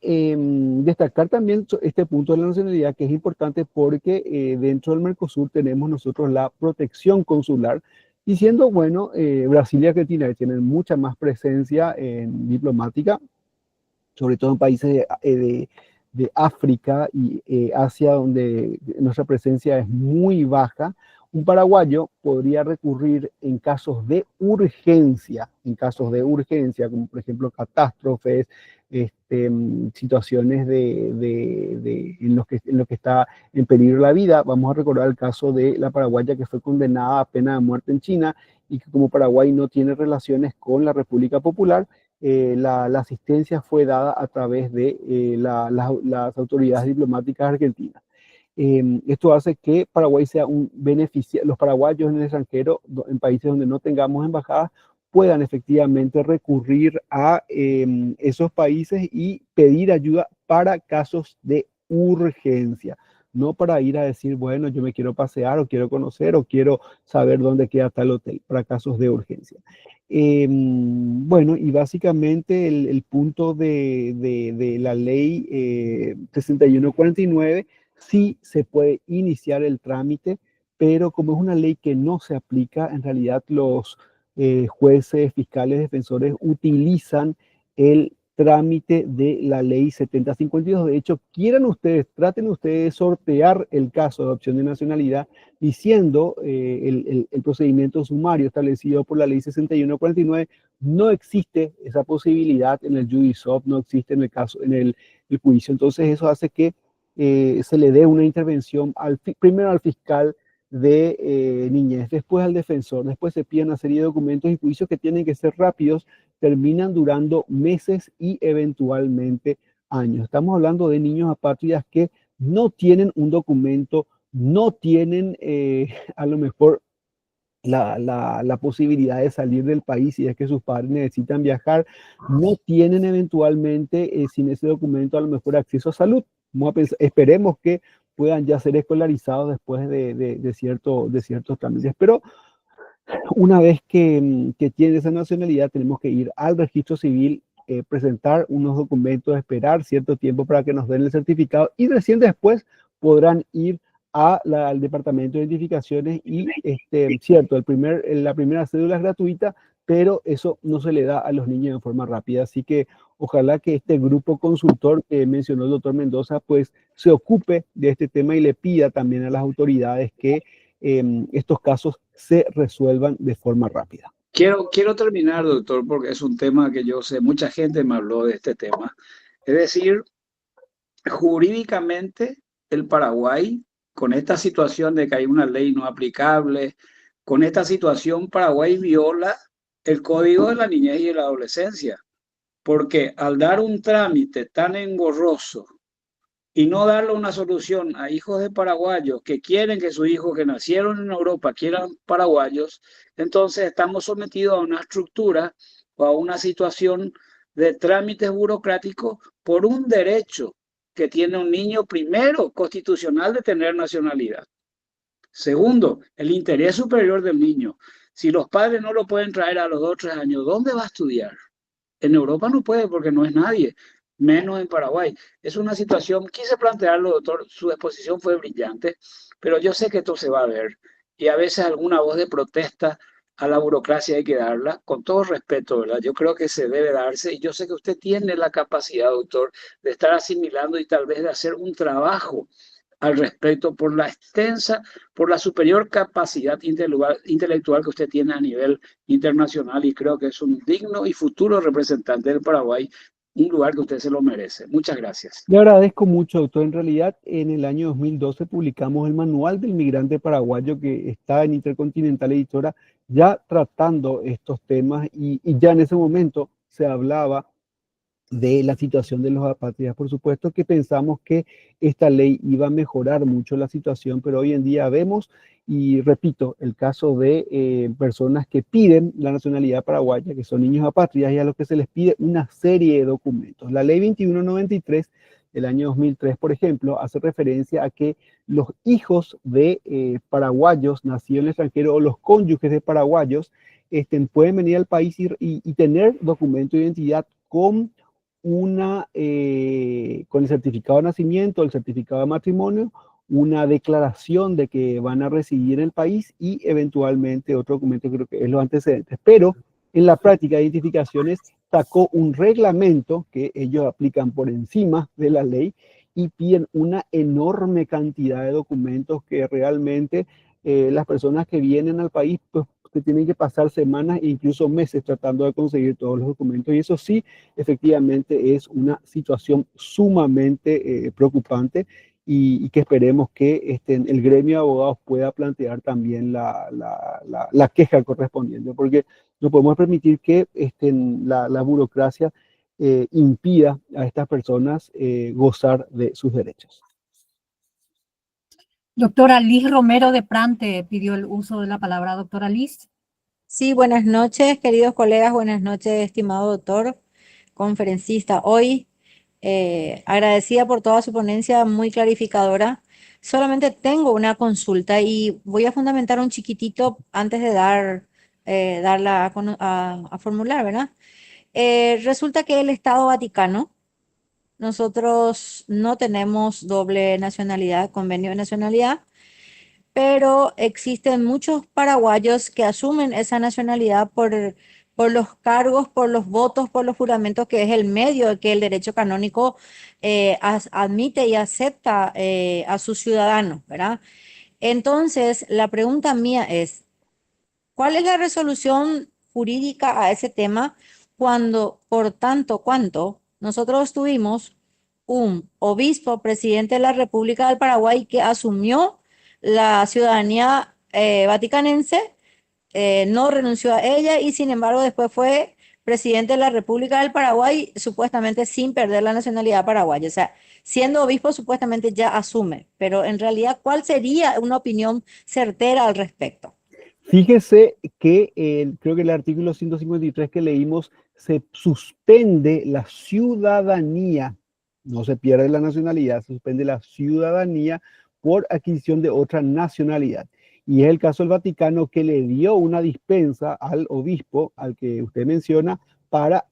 Speaker 3: destacar también este punto de la nacionalidad que es importante porque dentro del Mercosur tenemos nosotros la protección consular, diciendo, bueno, Brasil y Argentina tienen mucha más presencia diplomática, sobre todo en países de África y Asia, donde nuestra presencia es muy baja. Un paraguayo podría recurrir en casos de urgencia, como por ejemplo catástrofes, situaciones en los que está en peligro la vida. Vamos a recordar el caso de la paraguaya que fue condenada a pena de muerte en China y que como Paraguay no tiene relaciones con la República Popular, la asistencia fue dada a través de las autoridades diplomáticas argentinas. Esto hace que Paraguay sea un beneficiario, los paraguayos en el extranjero, en países donde no tengamos embajadas, puedan efectivamente recurrir a esos países y pedir ayuda para casos de urgencia, no para ir a decir, bueno, yo me quiero pasear o quiero conocer o quiero saber dónde queda tal hotel, para casos de urgencia. Bueno, y básicamente el punto de la ley 6149, sí se puede iniciar el trámite, pero como es una ley que no se aplica, en realidad los jueces, fiscales, defensores utilizan el trámite de la ley 7052. De hecho, traten ustedes de sortear el caso de adopción de nacionalidad diciendo el procedimiento sumario establecido por la ley 6149, no existe esa posibilidad en el Judisop, no existe en el juicio. Entonces eso hace que se le dé una intervención primero al fiscal de niñez, después al defensor, después se piden una serie de documentos y juicios que tienen que ser rápidos, terminan durando meses y eventualmente años. Estamos hablando de niños apátridas que no tienen un documento, no tienen a lo mejor la posibilidad de salir del país si es que sus padres necesitan viajar, no tienen eventualmente sin ese documento a lo mejor acceso a salud. Esperemos que puedan ya ser escolarizados después de ciertos trámites. Pero una vez que tienen esa nacionalidad, tenemos que ir al registro civil, presentar unos documentos, esperar cierto tiempo para que nos den el certificado y recién después podrán ir al departamento de identificaciones y, cierto, la primera cédula es gratuita, pero eso no se le da a los niños de forma rápida. Así que ojalá que este grupo consultor que mencionó el doctor Mendoza, pues se ocupe de este tema y le pida también a las autoridades que estos casos se resuelvan de forma rápida.
Speaker 1: Quiero terminar, doctor, porque es un tema que yo sé, mucha gente me habló de este tema. Es decir, jurídicamente el Paraguay, con esta situación de que hay una ley no aplicable, con esta situación Paraguay viola el Código de la Niñez y de la Adolescencia, porque al dar un trámite tan engorroso y no darle una solución a hijos de paraguayos que quieren que sus hijos que nacieron en Europa quieran paraguayos, entonces estamos sometidos a una estructura o a una situación de trámites burocráticos por un derecho que tiene un niño, primero, constitucional de tener nacionalidad. Segundo, el interés superior del niño. Si los padres no lo pueden traer a los 2 o 3 años, ¿dónde va a estudiar? En Europa no puede porque no es nadie, menos en Paraguay. Es una situación, quise plantearlo, doctor, su exposición fue brillante, pero yo sé que esto se va a ver y a veces alguna voz de protesta a la burocracia hay que darla, con todo respeto, ¿verdad? Yo creo que se debe darse y yo sé que usted tiene la capacidad, doctor, de estar asimilando y tal vez de hacer un trabajo al respecto por la extensa, por la superior capacidad intelectual que usted tiene a nivel internacional y creo que es un digno y futuro representante del Paraguay, un lugar que usted se lo merece. Muchas gracias.
Speaker 3: Le agradezco mucho, doctor. En realidad, en el año 2012 publicamos el Manual del Migrante Paraguayo que está en Intercontinental Editora, ya tratando estos temas y ya en ese momento se hablaba de la situación de los apátridas. Por supuesto que pensamos que esta ley iba a mejorar mucho la situación, pero hoy en día vemos, y repito, el caso de personas que piden la nacionalidad paraguaya, que son niños apátridas, y a los que se les pide una serie de documentos. La ley 2193 del año 2003, por ejemplo, hace referencia a que los hijos de paraguayos nacidos en el extranjero o los cónyuges de paraguayos pueden venir al país y tener documento de identidad con el certificado de nacimiento, el certificado de matrimonio, una declaración de que van a residir en el país y eventualmente otro documento, creo que es los antecedentes. Pero en la práctica de identificaciones sacó un reglamento que ellos aplican por encima de la ley y piden una enorme cantidad de documentos que realmente las personas que vienen al país pues, que tienen que pasar semanas e incluso meses tratando de conseguir todos los documentos. Y eso sí, efectivamente es una situación sumamente preocupante y que esperemos que el gremio de abogados pueda plantear también la queja correspondiente, porque no podemos permitir que la burocracia impida a estas personas gozar de sus derechos.
Speaker 2: Doctora Liz Romero de Prante pidió el uso de la palabra. Doctora Liz.
Speaker 4: Sí, buenas noches, queridos colegas, buenas noches, estimado doctor, conferencista. Hoy, agradecida por toda su ponencia muy clarificadora. Solamente tengo una consulta y voy a fundamentar un chiquitito antes de darla a formular, ¿verdad? Resulta que el Estado Vaticano, nosotros no tenemos doble nacionalidad, convenio de nacionalidad, pero existen muchos paraguayos que asumen esa nacionalidad por los cargos, por los votos, por los juramentos, que es el medio que el derecho canónico admite y acepta a sus ciudadanos, ¿verdad? Entonces, la pregunta mía es, ¿cuál es la resolución jurídica a ese tema cuando, por tanto, cuanto nosotros tuvimos un obispo, presidente de la República del Paraguay, que asumió la ciudadanía vaticanense, no renunció a ella y sin embargo después fue presidente de la República del Paraguay, supuestamente sin perder la nacionalidad paraguaya? O sea, siendo obispo supuestamente ya asume, pero en realidad, ¿cuál sería una opinión certera al respecto?
Speaker 3: Fíjese que creo que el artículo 153 que leímos se suspende la ciudadanía, no se pierde la nacionalidad, se suspende la ciudadanía por adquisición de otra nacionalidad. Y es el caso del Vaticano que le dio una dispensa al obispo, al que usted menciona, para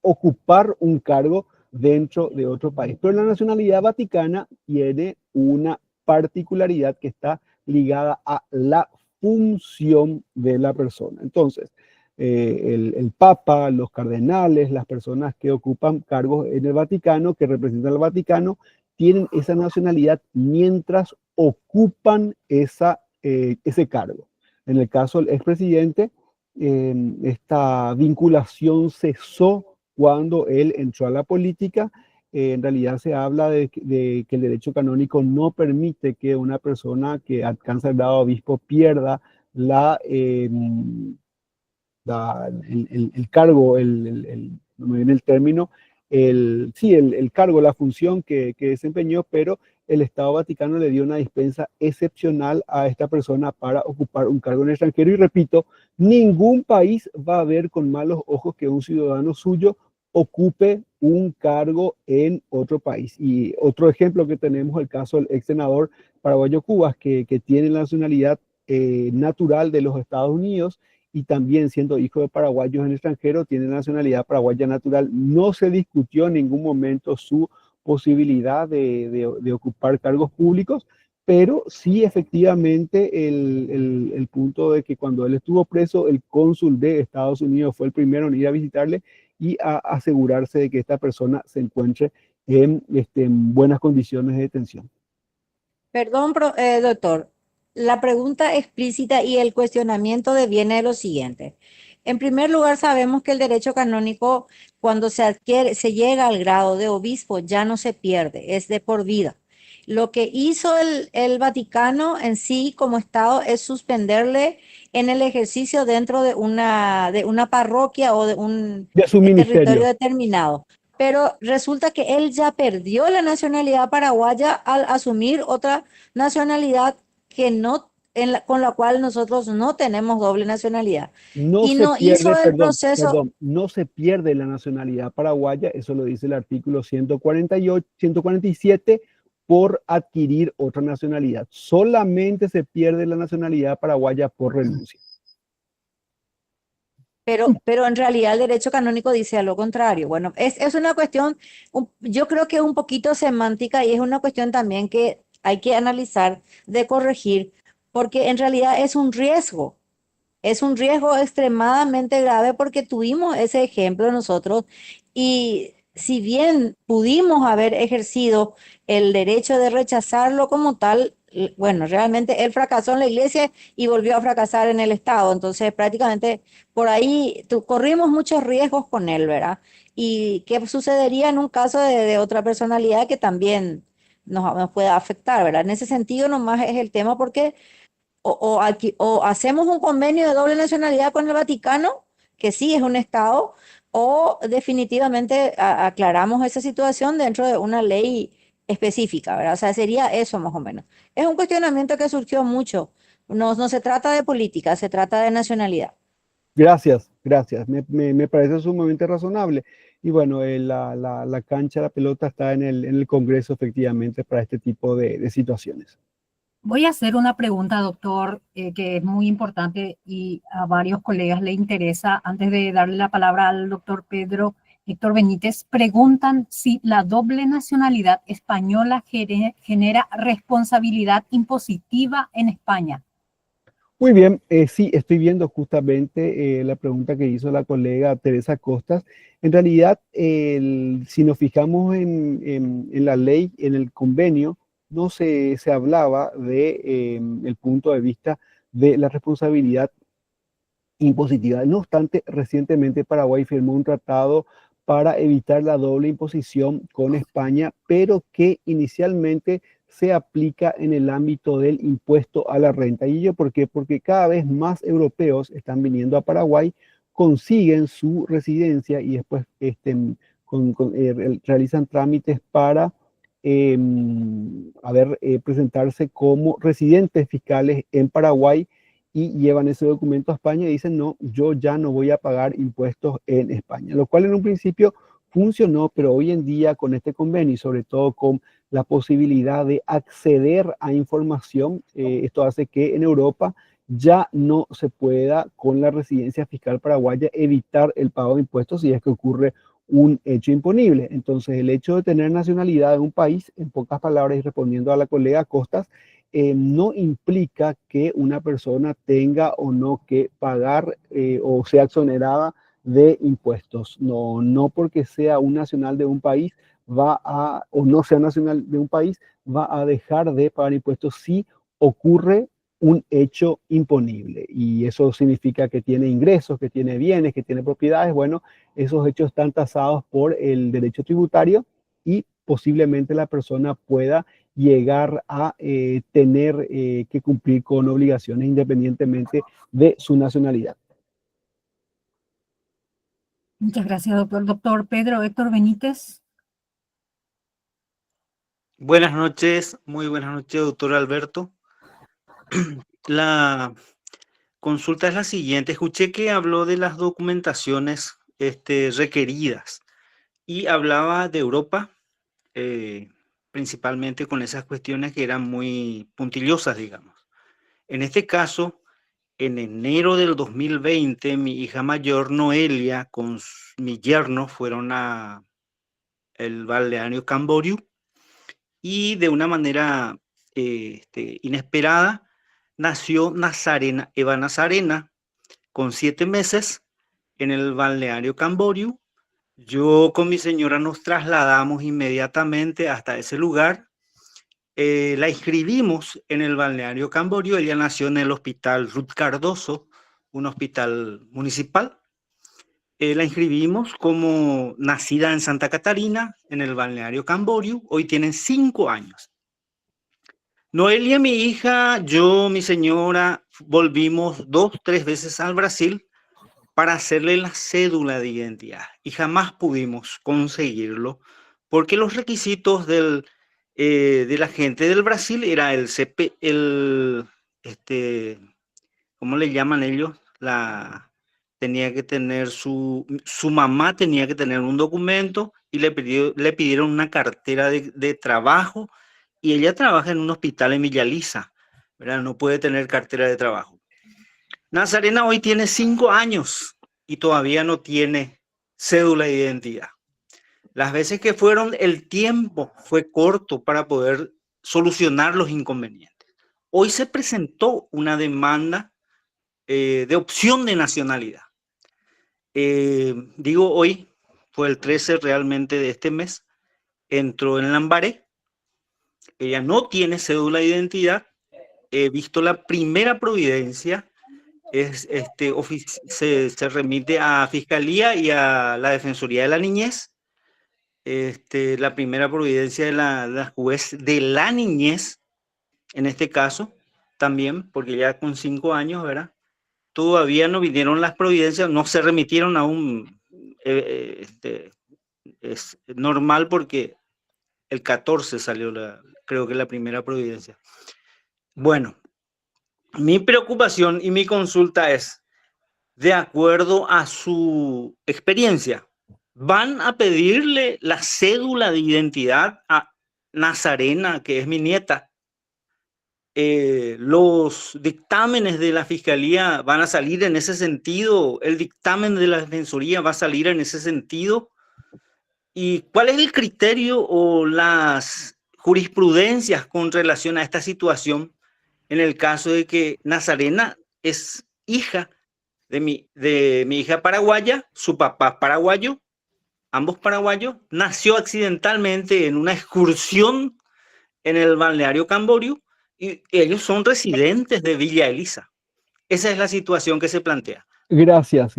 Speaker 3: ocupar un cargo dentro de otro país. Pero la nacionalidad vaticana tiene una particularidad que está ligada a la función de la persona. Entonces, el Papa, los cardenales, las personas que ocupan cargos en el Vaticano, que representan al Vaticano, tienen esa nacionalidad mientras ocupan ese cargo. En el caso del expresidente, esta vinculación cesó cuando él entró a la política. En realidad se habla de que el derecho canónico no permite que una persona que alcanza el grado de obispo pierda el cargo, no me viene el término, el cargo, la función que desempeñó, pero el Estado Vaticano le dio una dispensa excepcional a esta persona para ocupar un cargo en el extranjero. Y repito, ningún país va a ver con malos ojos que un ciudadano suyo ocupe un cargo en otro país. Y otro ejemplo que tenemos, el caso del ex senador paraguayo Cubas, que tiene la nacionalidad natural de los Estados Unidos y también siendo hijo de paraguayos en el extranjero, tiene nacionalidad paraguaya natural. No se discutió en ningún momento su posibilidad de ocupar cargos públicos, pero sí efectivamente el punto de que cuando él estuvo preso, el cónsul de Estados Unidos fue el primero en ir a visitarle y a asegurarse de que esta persona se encuentre en buenas condiciones de detención.
Speaker 4: Perdón, doctor. La pregunta explícita y el cuestionamiento deviene de lo siguiente. En primer lugar, sabemos que el derecho canónico, cuando se adquiere, se llega al grado de obispo, ya no se pierde, es de por vida. Lo que hizo el Vaticano en sí como Estado es suspenderle en el ejercicio dentro de una parroquia o de un
Speaker 3: De su
Speaker 4: territorio
Speaker 3: ministerio.
Speaker 4: determinado. Pero resulta que él ya perdió la nacionalidad paraguaya al asumir otra nacionalidad que no, con la cual nosotros no tenemos doble nacionalidad.
Speaker 3: No
Speaker 4: Y
Speaker 3: se
Speaker 4: no hizo
Speaker 3: pierde,
Speaker 4: el proceso.
Speaker 3: no se pierde la nacionalidad paraguaya, eso lo dice el artículo 148, 147, por adquirir otra nacionalidad. Solamente se pierde la nacionalidad paraguaya por renuncia.
Speaker 4: Pero en realidad el derecho canónico dice a lo contrario. Bueno, es una cuestión, yo creo que es un poquito semántica y es una cuestión también que hay que analizar, de corregir, porque en realidad es un riesgo. Es un riesgo extremadamente grave porque tuvimos ese ejemplo nosotros y si bien pudimos haber ejercido el derecho de rechazarlo como tal, bueno, realmente él fracasó en la iglesia y volvió a fracasar en el Estado. Entonces, prácticamente por ahí corrimos muchos riesgos con él, ¿verdad? ¿Y qué sucedería en un caso de otra personalidad que también nos pueda afectar, ¿verdad? En ese sentido nomás es el tema porque o hacemos un convenio de doble nacionalidad con el Vaticano, que sí es un Estado, o definitivamente aclaramos esa situación dentro de una ley específica, ¿verdad? O sea, sería eso más o menos. Es un cuestionamiento que surgió mucho. No se trata de política, se trata de nacionalidad.
Speaker 3: Gracias, gracias. Me parece sumamente razonable. Y bueno, la cancha, la pelota está en el Congreso efectivamente para este tipo de situaciones.
Speaker 2: Voy a hacer una pregunta, doctor, que es muy importante y a varios colegas le interesa. Antes de darle la palabra al doctor Pedro Héctor Benítez, preguntan si la doble nacionalidad española genera responsabilidad impositiva en España.
Speaker 3: Muy bien, sí, estoy viendo justamente la pregunta que hizo la colega Teresa Costas. En realidad, si nos fijamos en la ley, en el convenio, no se hablaba de el punto de vista de la responsabilidad impositiva. No obstante, recientemente Paraguay firmó un tratado para evitar la doble imposición con España, pero que inicialmente se aplica en el ámbito del impuesto a la renta. ¿Y ello por qué? Porque cada vez más europeos están viniendo a Paraguay, consiguen su residencia y después realizan trámites para presentarse como residentes fiscales en Paraguay y llevan ese documento a España y dicen, no, yo ya no voy a pagar impuestos en España, lo cual en un principio funcionó, pero hoy en día con este convenio y sobre todo con la posibilidad de acceder a información, esto hace que en Europa ya no se pueda con la residencia fiscal paraguaya evitar el pago de impuestos si es que ocurre un hecho imponible. Entonces, el hecho de tener nacionalidad de un país, en pocas palabras, y respondiendo a la colega Costas, no implica que una persona tenga o no que pagar o sea exonerada de impuestos. No, no porque sea un nacional de un país o no sea nacional de un país, va a dejar de pagar impuestos si ocurre un hecho imponible. Y eso significa que tiene ingresos, que tiene bienes, que tiene propiedades. Bueno, esos hechos están tasados por el derecho tributario y posiblemente la persona pueda llegar a tener que cumplir con obligaciones independientemente de su nacionalidad.
Speaker 2: Muchas gracias, doctor. Doctor Pedro Héctor Benítez.
Speaker 5: Buenas noches, muy buenas noches, doctor Alberto. La consulta es la siguiente. Escuché que habló de las documentaciones requeridas y hablaba de Europa, principalmente con esas cuestiones que eran muy puntillosas, digamos. En este caso, en enero del 2020, mi hija mayor, Noelia, con mi yerno, fueron a el balneario Camboriú y de una manera inesperada nació Nazarena, Eva Nazarena, con 7 meses en el balneario Camboriú. Yo con mi señora nos trasladamos inmediatamente hasta ese lugar. La inscribimos en el balneario Camboriú. Ella nació en el hospital Ruth Cardoso, un hospital municipal. La inscribimos como nacida en Santa Catarina, en el balneario Camboriú. Hoy tienen 5 años. Noelia, mi hija, yo, mi señora, volvimos 2, 3 veces al Brasil para hacerle la cédula de identidad y jamás pudimos conseguirlo porque los requisitos de la gente del Brasil era el CP, ¿cómo le llaman ellos? Tenía que tener su mamá tenía que tener un documento y le pidieron una cartera de trabajo y ella trabaja en un hospital en Villa Lisa, ¿verdad? No puede tener cartera de trabajo. Nazarena hoy tiene 5 años y todavía no tiene cédula de identidad. Las veces que fueron, el tiempo fue corto para poder solucionar los inconvenientes. Hoy se presentó una demanda de opción de nacionalidad. Digo hoy, fue el 13 realmente de este mes, entró en Lambaré. Ella no tiene cédula de identidad. He visto la primera providencia. Se remite a Fiscalía y a la Defensoría de la Niñez. La primera providencia de la juez de la niñez, en este caso, también, porque ya con 5 años, ¿verdad? Todavía no vinieron las providencias, no se remitieron aún. Es normal porque el 14 salió, creo que la primera providencia. Bueno, mi preocupación y mi consulta es, de acuerdo a su experiencia, ¿van a pedirle la cédula de identidad a Nazarena, que es mi nieta? ¿Los dictámenes de la Fiscalía van a salir en ese sentido? ¿El dictamen de la Defensoría va a salir en ese sentido? ¿Y cuál es el criterio o las jurisprudencias con relación a esta situación en el caso de que Nazarena es hija de mi hija paraguaya, su papá paraguayo, ambos paraguayos, nació accidentalmente en una excursión en el balneario Camboriú y ellos son residentes de Villa Elisa? Esa es la situación que se plantea.
Speaker 3: Gracias,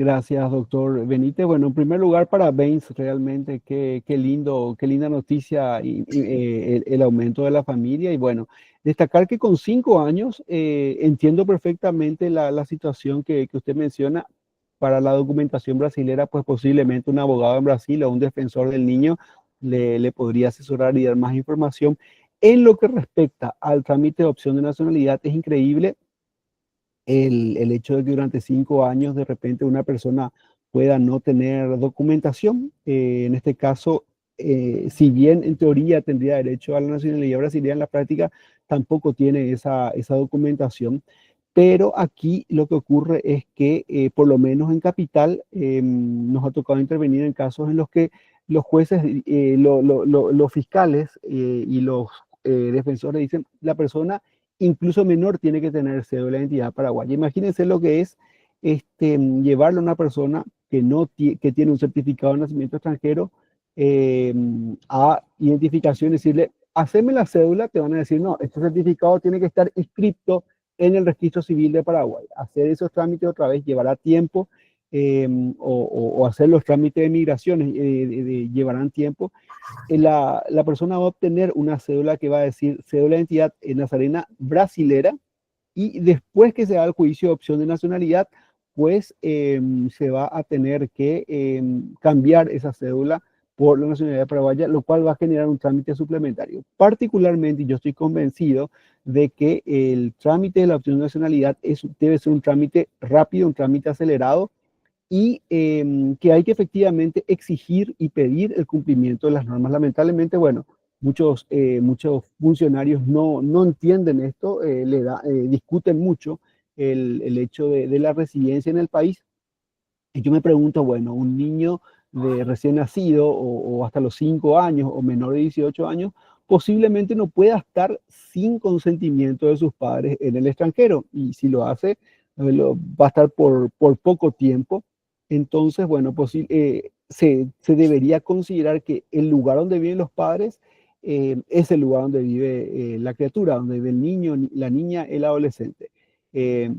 Speaker 3: doctor Benítez. Bueno, en primer lugar, parabéns, realmente, qué lindo, qué linda noticia y, el aumento de la familia. Y bueno, destacar que con 5 años entiendo perfectamente la situación que usted menciona. Para la documentación brasilera, pues posiblemente un abogado en Brasil o un defensor del niño le podría asesorar y dar más información. En lo que respecta al trámite de opción de nacionalidad, es increíble el hecho de que durante 5 años de repente una persona pueda no tener documentación. En este caso, si bien en teoría tendría derecho a la nacionalidad brasileña, en la práctica tampoco tiene esa documentación. Pero aquí lo que ocurre es que, por lo menos en Capital, nos ha tocado intervenir en casos en los que los jueces, los fiscales y los defensores dicen, la persona incluso menor tiene que tener cédula de identidad paraguaya. Imagínense lo que es llevarle a una persona que tiene un certificado de nacimiento extranjero a identificación y decirle, haceme la cédula, te van a decir, no, este certificado tiene que estar inscrito en el registro civil de Paraguay. Hacer esos trámites otra vez llevará tiempo, o hacer los trámites de migraciones llevarán tiempo. La persona va a obtener una cédula que va a decir cédula de identidad nazarena brasilera, y después que se haga el juicio de opción de nacionalidad, después se va a tener que cambiar esa cédula por la nacionalidad paraguaya, lo cual va a generar un trámite suplementario. Particularmente, yo estoy convencido de que el trámite de la opción de nacionalidad debe ser un trámite rápido, un trámite acelerado, y que hay que efectivamente exigir y pedir el cumplimiento de las normas. Lamentablemente, bueno, muchos funcionarios no entienden esto, discuten mucho el hecho de la residencia en el país. Y yo me pregunto, bueno, un niño de recién nacido o hasta los 5 años o menor de 18 años, posiblemente no pueda estar sin consentimiento de sus padres en el extranjero. Y si lo hace, va a estar por poco tiempo. Entonces, bueno, se debería considerar que el lugar donde viven los padres es el lugar donde vive la criatura, donde vive el niño, la niña, el adolescente. Eh,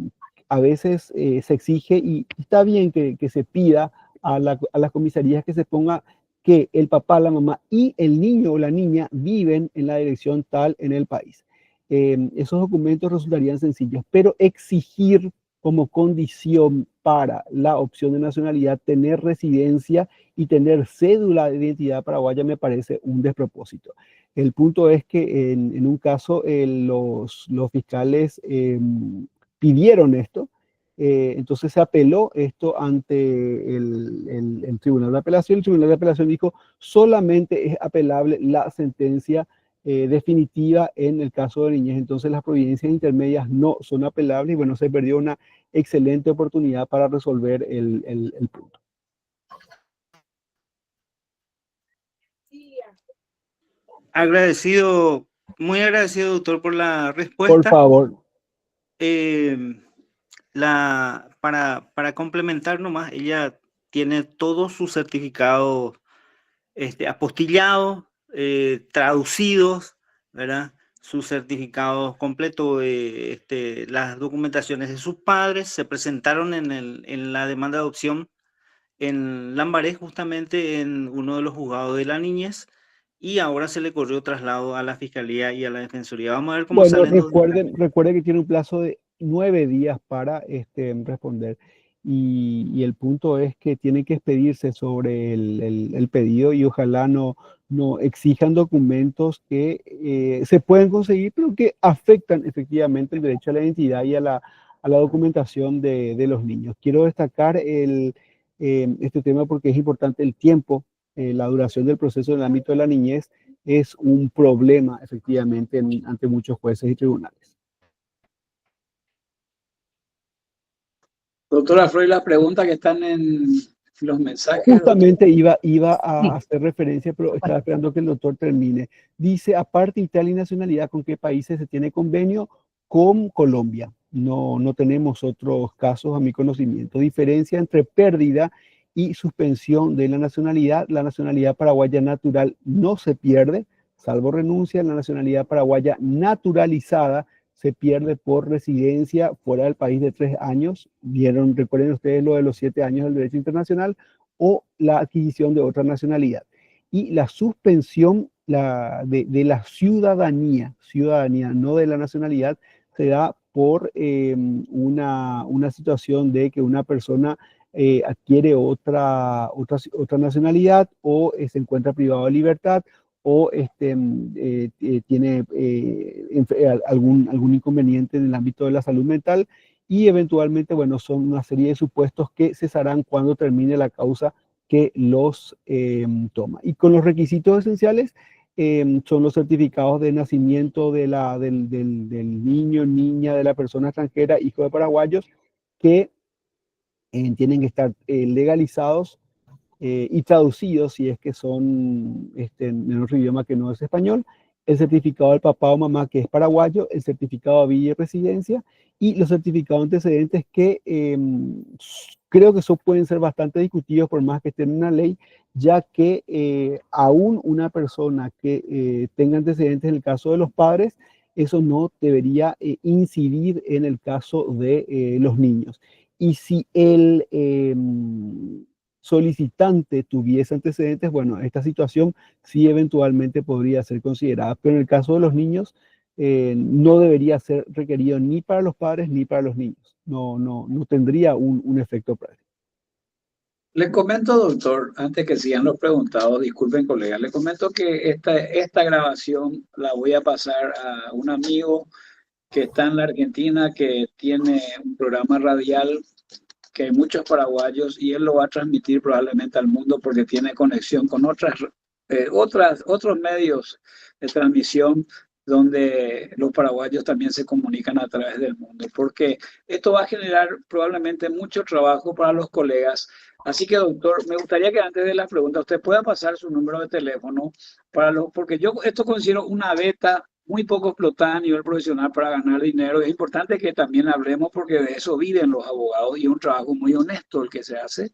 Speaker 3: a veces se exige, y está bien que se pida a las comisarías que se ponga que el papá, la mamá y el niño o la niña viven en la dirección tal en el país. Esos documentos resultarían sencillos, pero exigir como condición para la opción de nacionalidad tener residencia y tener cédula de identidad paraguaya me parece un despropósito. El punto es que en un caso los fiscales pidieron esto, entonces se apeló esto ante el Tribunal de Apelación. El Tribunal de Apelación dijo solamente es apelable la sentencia definitiva en el caso de niñez, entonces las providencias intermedias no son apelables y bueno, se perdió una excelente oportunidad para resolver el punto.
Speaker 5: Agradecido, muy agradecido, doctor, por la respuesta.
Speaker 3: Por favor.
Speaker 5: Para complementar nomás, ella tiene todos sus certificados apostillados, traducidos, ¿verdad? Sus certificados completos, las documentaciones de sus padres se presentaron en la demanda de adopción en Lambaré, justamente en uno de los juzgados de la niñez, y ahora se le corrió traslado a la Fiscalía y a la Defensoría. Vamos a ver cómo
Speaker 3: bueno,
Speaker 5: salen.
Speaker 3: recuerden que tiene un plazo de 9 días para responder. Y el punto es que tiene que expedirse sobre el pedido y ojalá no exijan documentos que se pueden conseguir, pero que afectan efectivamente el derecho a la identidad y a la documentación de los niños. Quiero destacar este tema porque es importante el tiempo, la duración del proceso en el ámbito de la niñez es un problema efectivamente ante muchos jueces y tribunales.
Speaker 1: Doctora Freud, las preguntas que están en los mensajes.
Speaker 3: Justamente iba a hacer referencia, pero estaba esperando que el doctor termine. Dice, aparte Italia y nacionalidad, ¿con qué países se tiene convenio? Con Colombia. No tenemos otros casos a mi conocimiento. Diferencia entre pérdida y suspensión de la nacionalidad paraguaya natural no se pierde, salvo renuncia. La nacionalidad paraguaya naturalizada se pierde por residencia fuera del país de 3 años. Recuerden ustedes lo de los 7 años del derecho internacional, o la adquisición de otra nacionalidad. Y la suspensión de la ciudadanía, no de la nacionalidad, se da por una situación de que una persona adquiere otra nacionalidad o se encuentra privado de libertad o tiene algún inconveniente en el ámbito de la salud mental y eventualmente, bueno, son una serie de supuestos que cesarán cuando termine la causa que los toma. Y con los requisitos esenciales son los certificados de nacimiento del niño, niña, de la persona extranjera, hijo de paraguayos, que tienen que estar legalizados y traducidos si es que son en otro idioma que no es español, el certificado del papá o mamá que es paraguayo, el certificado de villa y residencia y los certificados de antecedentes que creo que eso pueden ser bastante discutidos por más que estén en una ley, ya que aún una persona que tenga antecedentes en el caso de los padres, eso no debería incidir en el caso de los niños. Y si el solicitante tuviese antecedentes, bueno, esta situación sí eventualmente podría ser considerada, pero en el caso de los niños no debería ser requerido ni para los padres ni para los niños. No tendría un efecto práctico.
Speaker 1: Les comento, doctor, antes que sigan los preguntados, disculpen, colegas, les comento que esta grabación la voy a pasar a un amigo que está en la Argentina, que tiene un programa radial, que hay muchos paraguayos, y él lo va a transmitir probablemente al mundo porque tiene conexión con otros medios de transmisión donde los paraguayos también se comunican a través del mundo, porque esto va a generar probablemente mucho trabajo para los colegas. Así que, doctor, me gustaría que antes de la pregunta usted pueda pasar su número de teléfono porque yo esto considero una beta muy poco explotada a nivel profesional para ganar dinero. Es importante que también hablemos porque de eso viven los abogados y es un trabajo muy honesto el que se hace.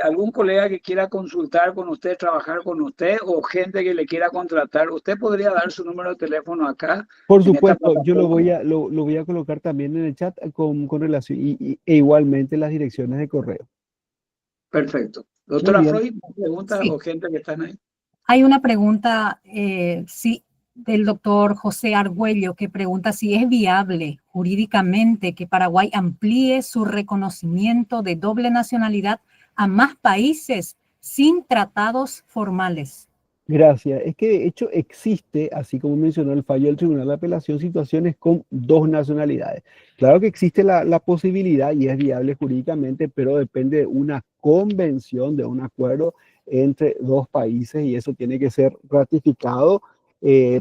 Speaker 1: ¿Algún colega que quiera consultar con usted, trabajar con usted o gente que le quiera contratar? ¿Usted podría dar su número de teléfono acá?
Speaker 3: Por supuesto, yo lo voy a colocar también en el chat con relación e igualmente las direcciones de correo.
Speaker 1: Perfecto. Doctora Freud, ¿preguntas o gente que están ahí?
Speaker 2: Hay una pregunta, sí, del doctor José Argüello, que pregunta si es viable jurídicamente que Paraguay amplíe su reconocimiento de doble nacionalidad a más países sin tratados formales.
Speaker 3: Gracias. Es que de hecho existe, así como mencionó el fallo del Tribunal de Apelación, situaciones con dos nacionalidades. Claro que existe la posibilidad y es viable jurídicamente, pero depende de una convención, de un acuerdo entre dos países y eso tiene que ser ratificado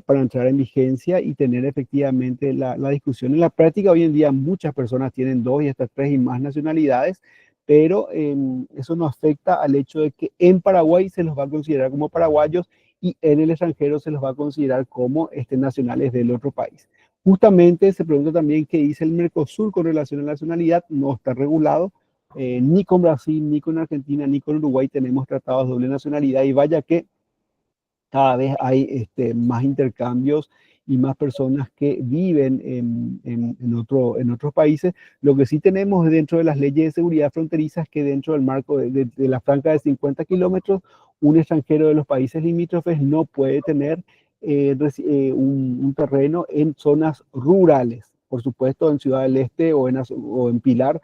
Speaker 3: para entrar en vigencia y tener efectivamente la discusión. En la práctica hoy en día muchas personas tienen dos y hasta tres y más nacionalidades, pero eso no afecta al hecho de que en Paraguay se los va a considerar como paraguayos y en el extranjero se los va a considerar como nacionales del otro país. Justamente se pregunta también qué dice el Mercosur con relación a la nacionalidad. No está regulado, ni con Brasil, ni con Argentina, ni con Uruguay tenemos tratados de doble nacionalidad y vaya que cada vez hay más intercambios y más personas que viven en otros países. Lo que sí tenemos dentro de las leyes de seguridad fronteriza es que dentro del marco de la franja de 50 kilómetros, un extranjero de los países limítrofes no puede tener un terreno en zonas rurales. Por supuesto, en Ciudad del Este o en Pilar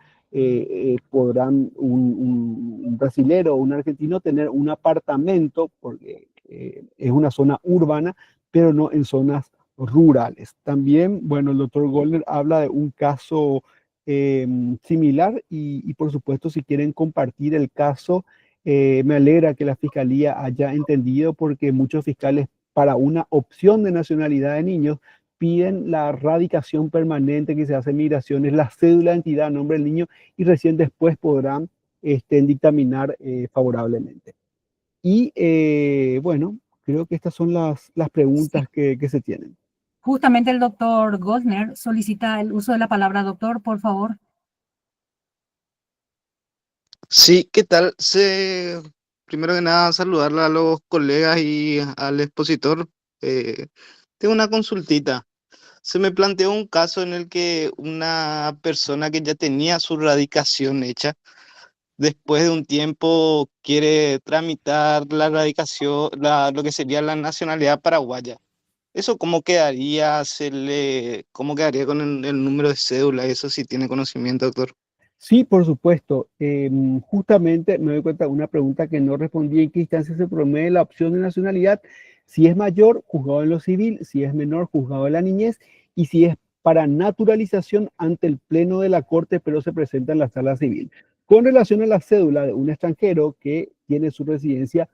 Speaker 3: podrán un brasilero o un argentino tener un apartamento porque es una zona urbana, pero no en zonas rurales. También, bueno, el doctor Goldner habla de un caso similar y por supuesto si quieren compartir el caso, me alegra que la Fiscalía haya entendido porque muchos fiscales para una opción de nacionalidad de niños piden la radicación permanente que se hace en migraciones, la cédula de identidad a nombre del niño y recién después podrán dictaminar favorablemente. Y bueno, creo que estas son las preguntas que se tienen.
Speaker 2: Justamente el doctor Goldner solicita el uso de la palabra. Doctor, por favor.
Speaker 6: Sí, ¿qué tal? Primero que nada, saludarle a los colegas y al expositor. Tengo una consultita. Se me planteó un caso en el que una persona que ya tenía su radicación hecha, después de un tiempo quiere tramitar la radicación, lo que sería la nacionalidad paraguaya. ¿Eso cómo quedaría? ¿Cómo quedaría con el número de cédula? Eso sí tiene conocimiento, doctor.
Speaker 3: Sí, por supuesto. Justamente me doy cuenta de una pregunta que no respondí: ¿en qué instancia se promueve la opción de nacionalidad? Si es mayor, juzgado en lo civil; si es menor, juzgado en la niñez; y si es para naturalización, ante el pleno de la corte, pero se presenta en la sala civil. Con relación a la cédula de un extranjero que tiene su residencia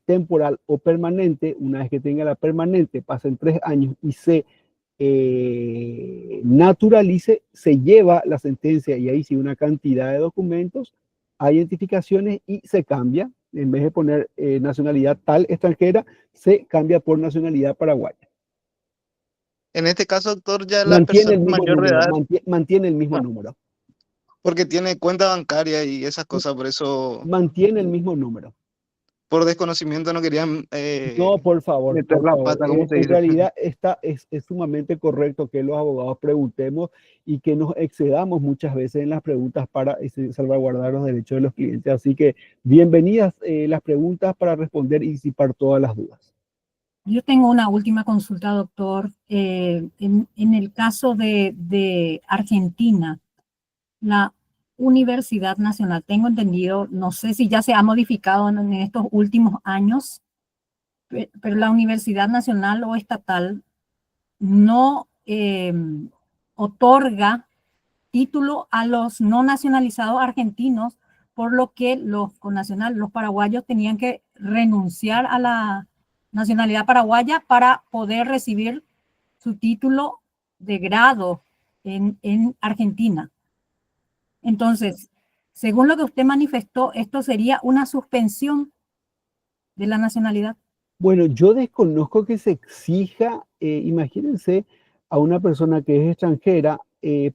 Speaker 3: temporal o permanente, una vez que tenga la permanente, pasen 3 años y se naturalice, se lleva la sentencia y ahí sí una cantidad de documentos, hay identificaciones y se cambia. En vez de poner nacionalidad tal extranjera, se cambia por nacionalidad paraguaya.
Speaker 6: En este caso, doctor, ya la
Speaker 3: Mantiene
Speaker 6: persona
Speaker 3: el mismo
Speaker 6: mayor de
Speaker 3: número,
Speaker 6: edad,
Speaker 3: mantiene el mismo número.
Speaker 6: porque tiene cuenta bancaria y esas cosas, por eso,
Speaker 3: Mantiene el mismo número.
Speaker 6: por desconocimiento, no querían
Speaker 3: No, por favor,
Speaker 6: meter
Speaker 3: por
Speaker 6: la
Speaker 3: favor.
Speaker 6: pata, como se
Speaker 3: En
Speaker 6: dice.
Speaker 3: realidad es sumamente correcto que los abogados preguntemos y que nos excedamos muchas veces en las preguntas para salvaguardar los derechos de los clientes. Así que bienvenidas las preguntas para responder y disipar todas las dudas.
Speaker 2: Yo tengo una última consulta, doctor. En el caso de Argentina, la Universidad Nacional, tengo entendido, no sé si ya se ha modificado en estos últimos años, pero la Universidad Nacional o estatal no otorga título a los no nacionalizados argentinos, por lo que los connacionales, los paraguayos, tenían que renunciar a la nacionalidad paraguaya para poder recibir su título de grado en Argentina. Entonces, según lo que usted manifestó, esto sería una suspensión de la nacionalidad.
Speaker 3: Bueno, yo desconozco que se exija, imagínense, a una persona que es extranjera,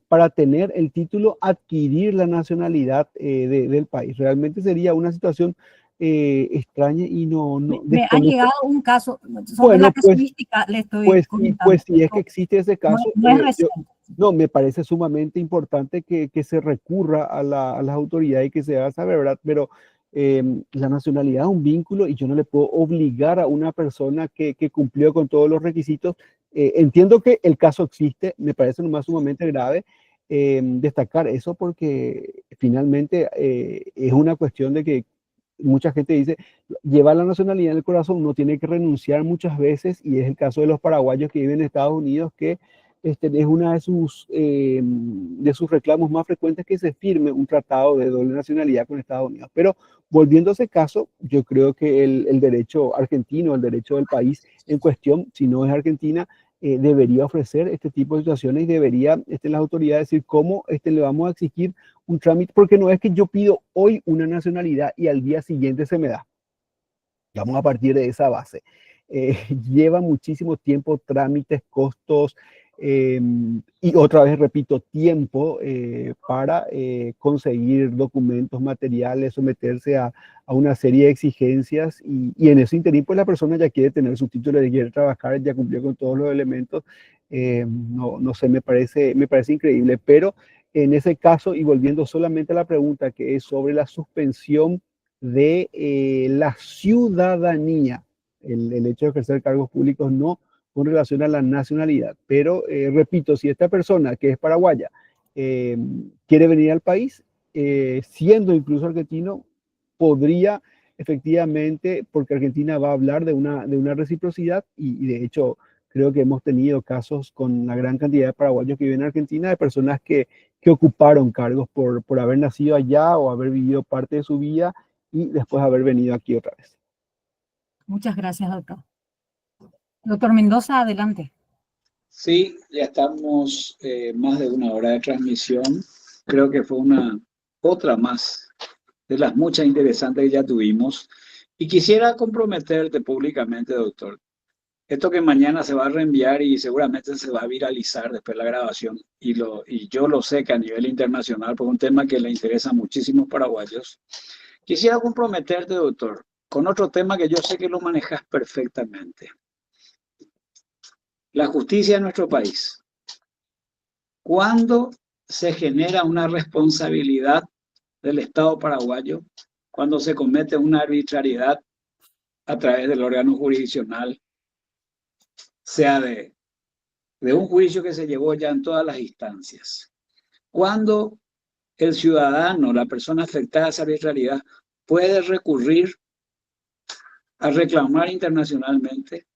Speaker 3: para tener el título, adquirir la nacionalidad del país. Realmente sería una situación extraña y
Speaker 2: Me ha llegado un caso sobre
Speaker 3: Bueno,
Speaker 2: la casuística, le estoy comentando.
Speaker 3: Pues sí, es que existe ese caso.
Speaker 2: No es reciente.
Speaker 3: No, me parece sumamente importante que se recurra a las autoridades y que se haga saber, ¿verdad? Pero la nacionalidad es un vínculo y yo no le puedo obligar a una persona que cumplió con todos los requisitos. Entiendo que el caso existe, me parece nomás sumamente grave destacar eso porque finalmente es una cuestión de que mucha gente dice, lleva la nacionalidad en el corazón, uno tiene que renunciar muchas veces, y es el caso de los paraguayos que viven en Estados Unidos, que es una de sus reclamos más frecuentes, que se firme un tratado de doble nacionalidad con Estados Unidos. Pero volviendo a ese caso, yo creo que el derecho argentino, el derecho del país en cuestión, si no es Argentina, debería ofrecer este tipo de situaciones y debería las autoridades decir cómo le vamos a exigir un trámite, porque no es que yo pido hoy una nacionalidad y al día siguiente se me da. Vamos a partir de esa base. Lleva muchísimo tiempo, trámites, costos, y otra vez repito, tiempo para conseguir documentos, materiales, someterse a una serie de exigencias, y en ese interín pues la persona ya quiere tener su título, ya quiere trabajar, ya cumplió con todos los elementos. No sé, me parece increíble, pero en ese caso, y volviendo solamente a la pregunta que es sobre la suspensión de la ciudadanía, el hecho de ejercer cargos públicos, no con relación a la nacionalidad. Pero repito, si esta persona que es paraguaya quiere venir al país, siendo incluso argentino, podría efectivamente, porque Argentina va a hablar de una reciprocidad, y de hecho creo que hemos tenido casos con la gran cantidad de paraguayos que viven en Argentina, de personas que ocuparon cargos por haber nacido allá o haber vivido parte de su vida y después haber venido aquí otra vez.
Speaker 2: Muchas gracias, doctor. Doctor Mendoza, adelante.
Speaker 1: Sí, ya estamos más de una hora de transmisión. Creo que fue otra más de las muchas interesantes que ya tuvimos. Y quisiera comprometerte públicamente, doctor. Esto que mañana se va a reenviar y seguramente se va a viralizar después de la grabación. Y yo lo sé que a nivel internacional, por un tema que le interesa a muchísimos paraguayos. Quisiera comprometerte, doctor, con otro tema que yo sé que lo manejas perfectamente. La justicia en nuestro país. ¿Cuándo se genera una responsabilidad del Estado paraguayo? Cuando se comete una arbitrariedad a través del órgano jurisdiccional, sea de un juicio que se llevó ya en todas las instancias. Cuando el ciudadano, la persona afectada a esa arbitrariedad, puede recurrir a reclamar internacionalmente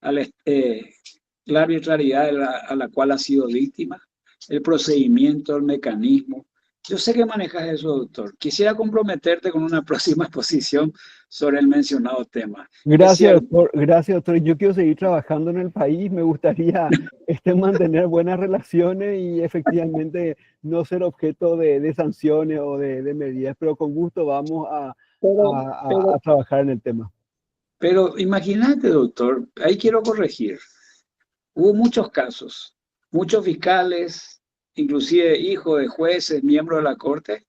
Speaker 1: la arbitrariedad a la cual ha sido víctima, el procedimiento, el mecanismo. Yo sé que manejas eso, doctor. Quisiera comprometerte con una próxima exposición sobre el mencionado tema.
Speaker 3: Gracias, doctor. Gracias, doctor. Yo quiero seguir trabajando en el país. Me gustaría mantener buenas relaciones y efectivamente no ser objeto de sanciones o de medidas, pero con gusto vamos a trabajar en el tema.
Speaker 1: Pero imagínate, doctor, ahí quiero corregir. Hubo muchos casos, muchos fiscales, inclusive hijos de jueces, miembros de la Corte,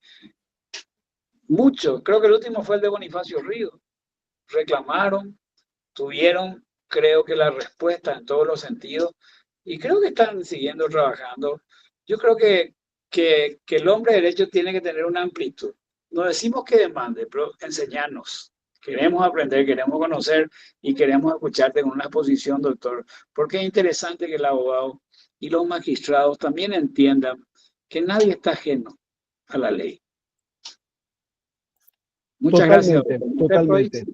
Speaker 1: muchos, creo que el último fue el de Bonifacio Ríos, reclamaron, tuvieron, creo que la respuesta en todos los sentidos, y creo que están siguiendo trabajando. Yo creo que el hombre de derecho tiene que tener una amplitud. No decimos que demande, pero enseñarnos. Queremos aprender, queremos conocer y queremos escucharte con una exposición, doctor, porque es interesante que el abogado y los magistrados también entiendan que nadie está ajeno a la ley. Muchas gracias,
Speaker 3: Totalmente,
Speaker 1: doctor.
Speaker 3: totalmente.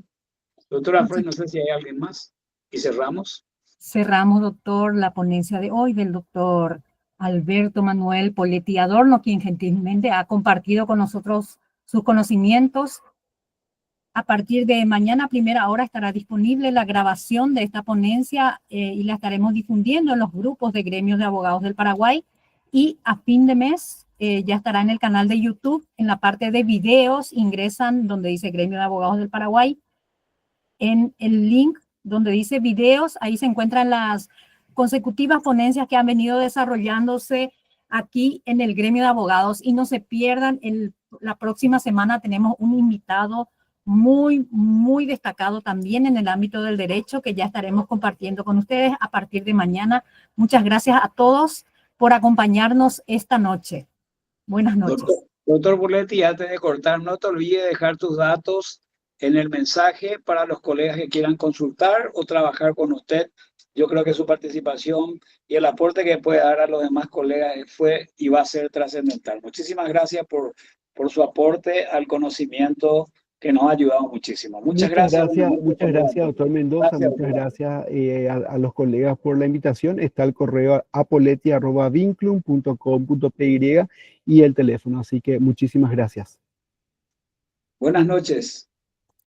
Speaker 1: Doctora Freud, no sé si hay alguien más. Y cerramos.
Speaker 2: Cerramos, doctor, la ponencia de hoy del doctor Alberto Manuel Poletti Adorno, quien gentilmente ha compartido con nosotros sus conocimientos. A partir de mañana a primera hora estará disponible la grabación de esta ponencia y la estaremos difundiendo en los grupos de gremios de abogados del Paraguay. Y a fin de mes ya estará en el canal de YouTube, en la parte de videos, ingresan donde dice Gremio de Abogados del Paraguay. En el link donde dice videos, ahí se encuentran las consecutivas ponencias que han venido desarrollándose aquí en el Gremio de Abogados. Y no se pierdan, la próxima semana tenemos un invitado muy destacado también en el ámbito del derecho, que ya estaremos compartiendo con ustedes a partir de mañana. Muchas gracias a todos por acompañarnos esta noche. Buenas noches.
Speaker 1: Doctor Poletti, antes de cortar, no te olvides de dejar tus datos en el mensaje para los colegas que quieran consultar o trabajar con usted. Yo creo que su participación y el aporte que puede dar a los demás colegas fue y va a ser trascendental. Muchísimas gracias por su aporte al conocimiento, que nos ha ayudado muchísimo. Muchas gracias,
Speaker 3: doctor Mendoza. Muchas gracias a los colegas por la invitación. Está el correo apoletti@vinclum.com.py y el teléfono. Así que muchísimas gracias.
Speaker 1: Buenas noches.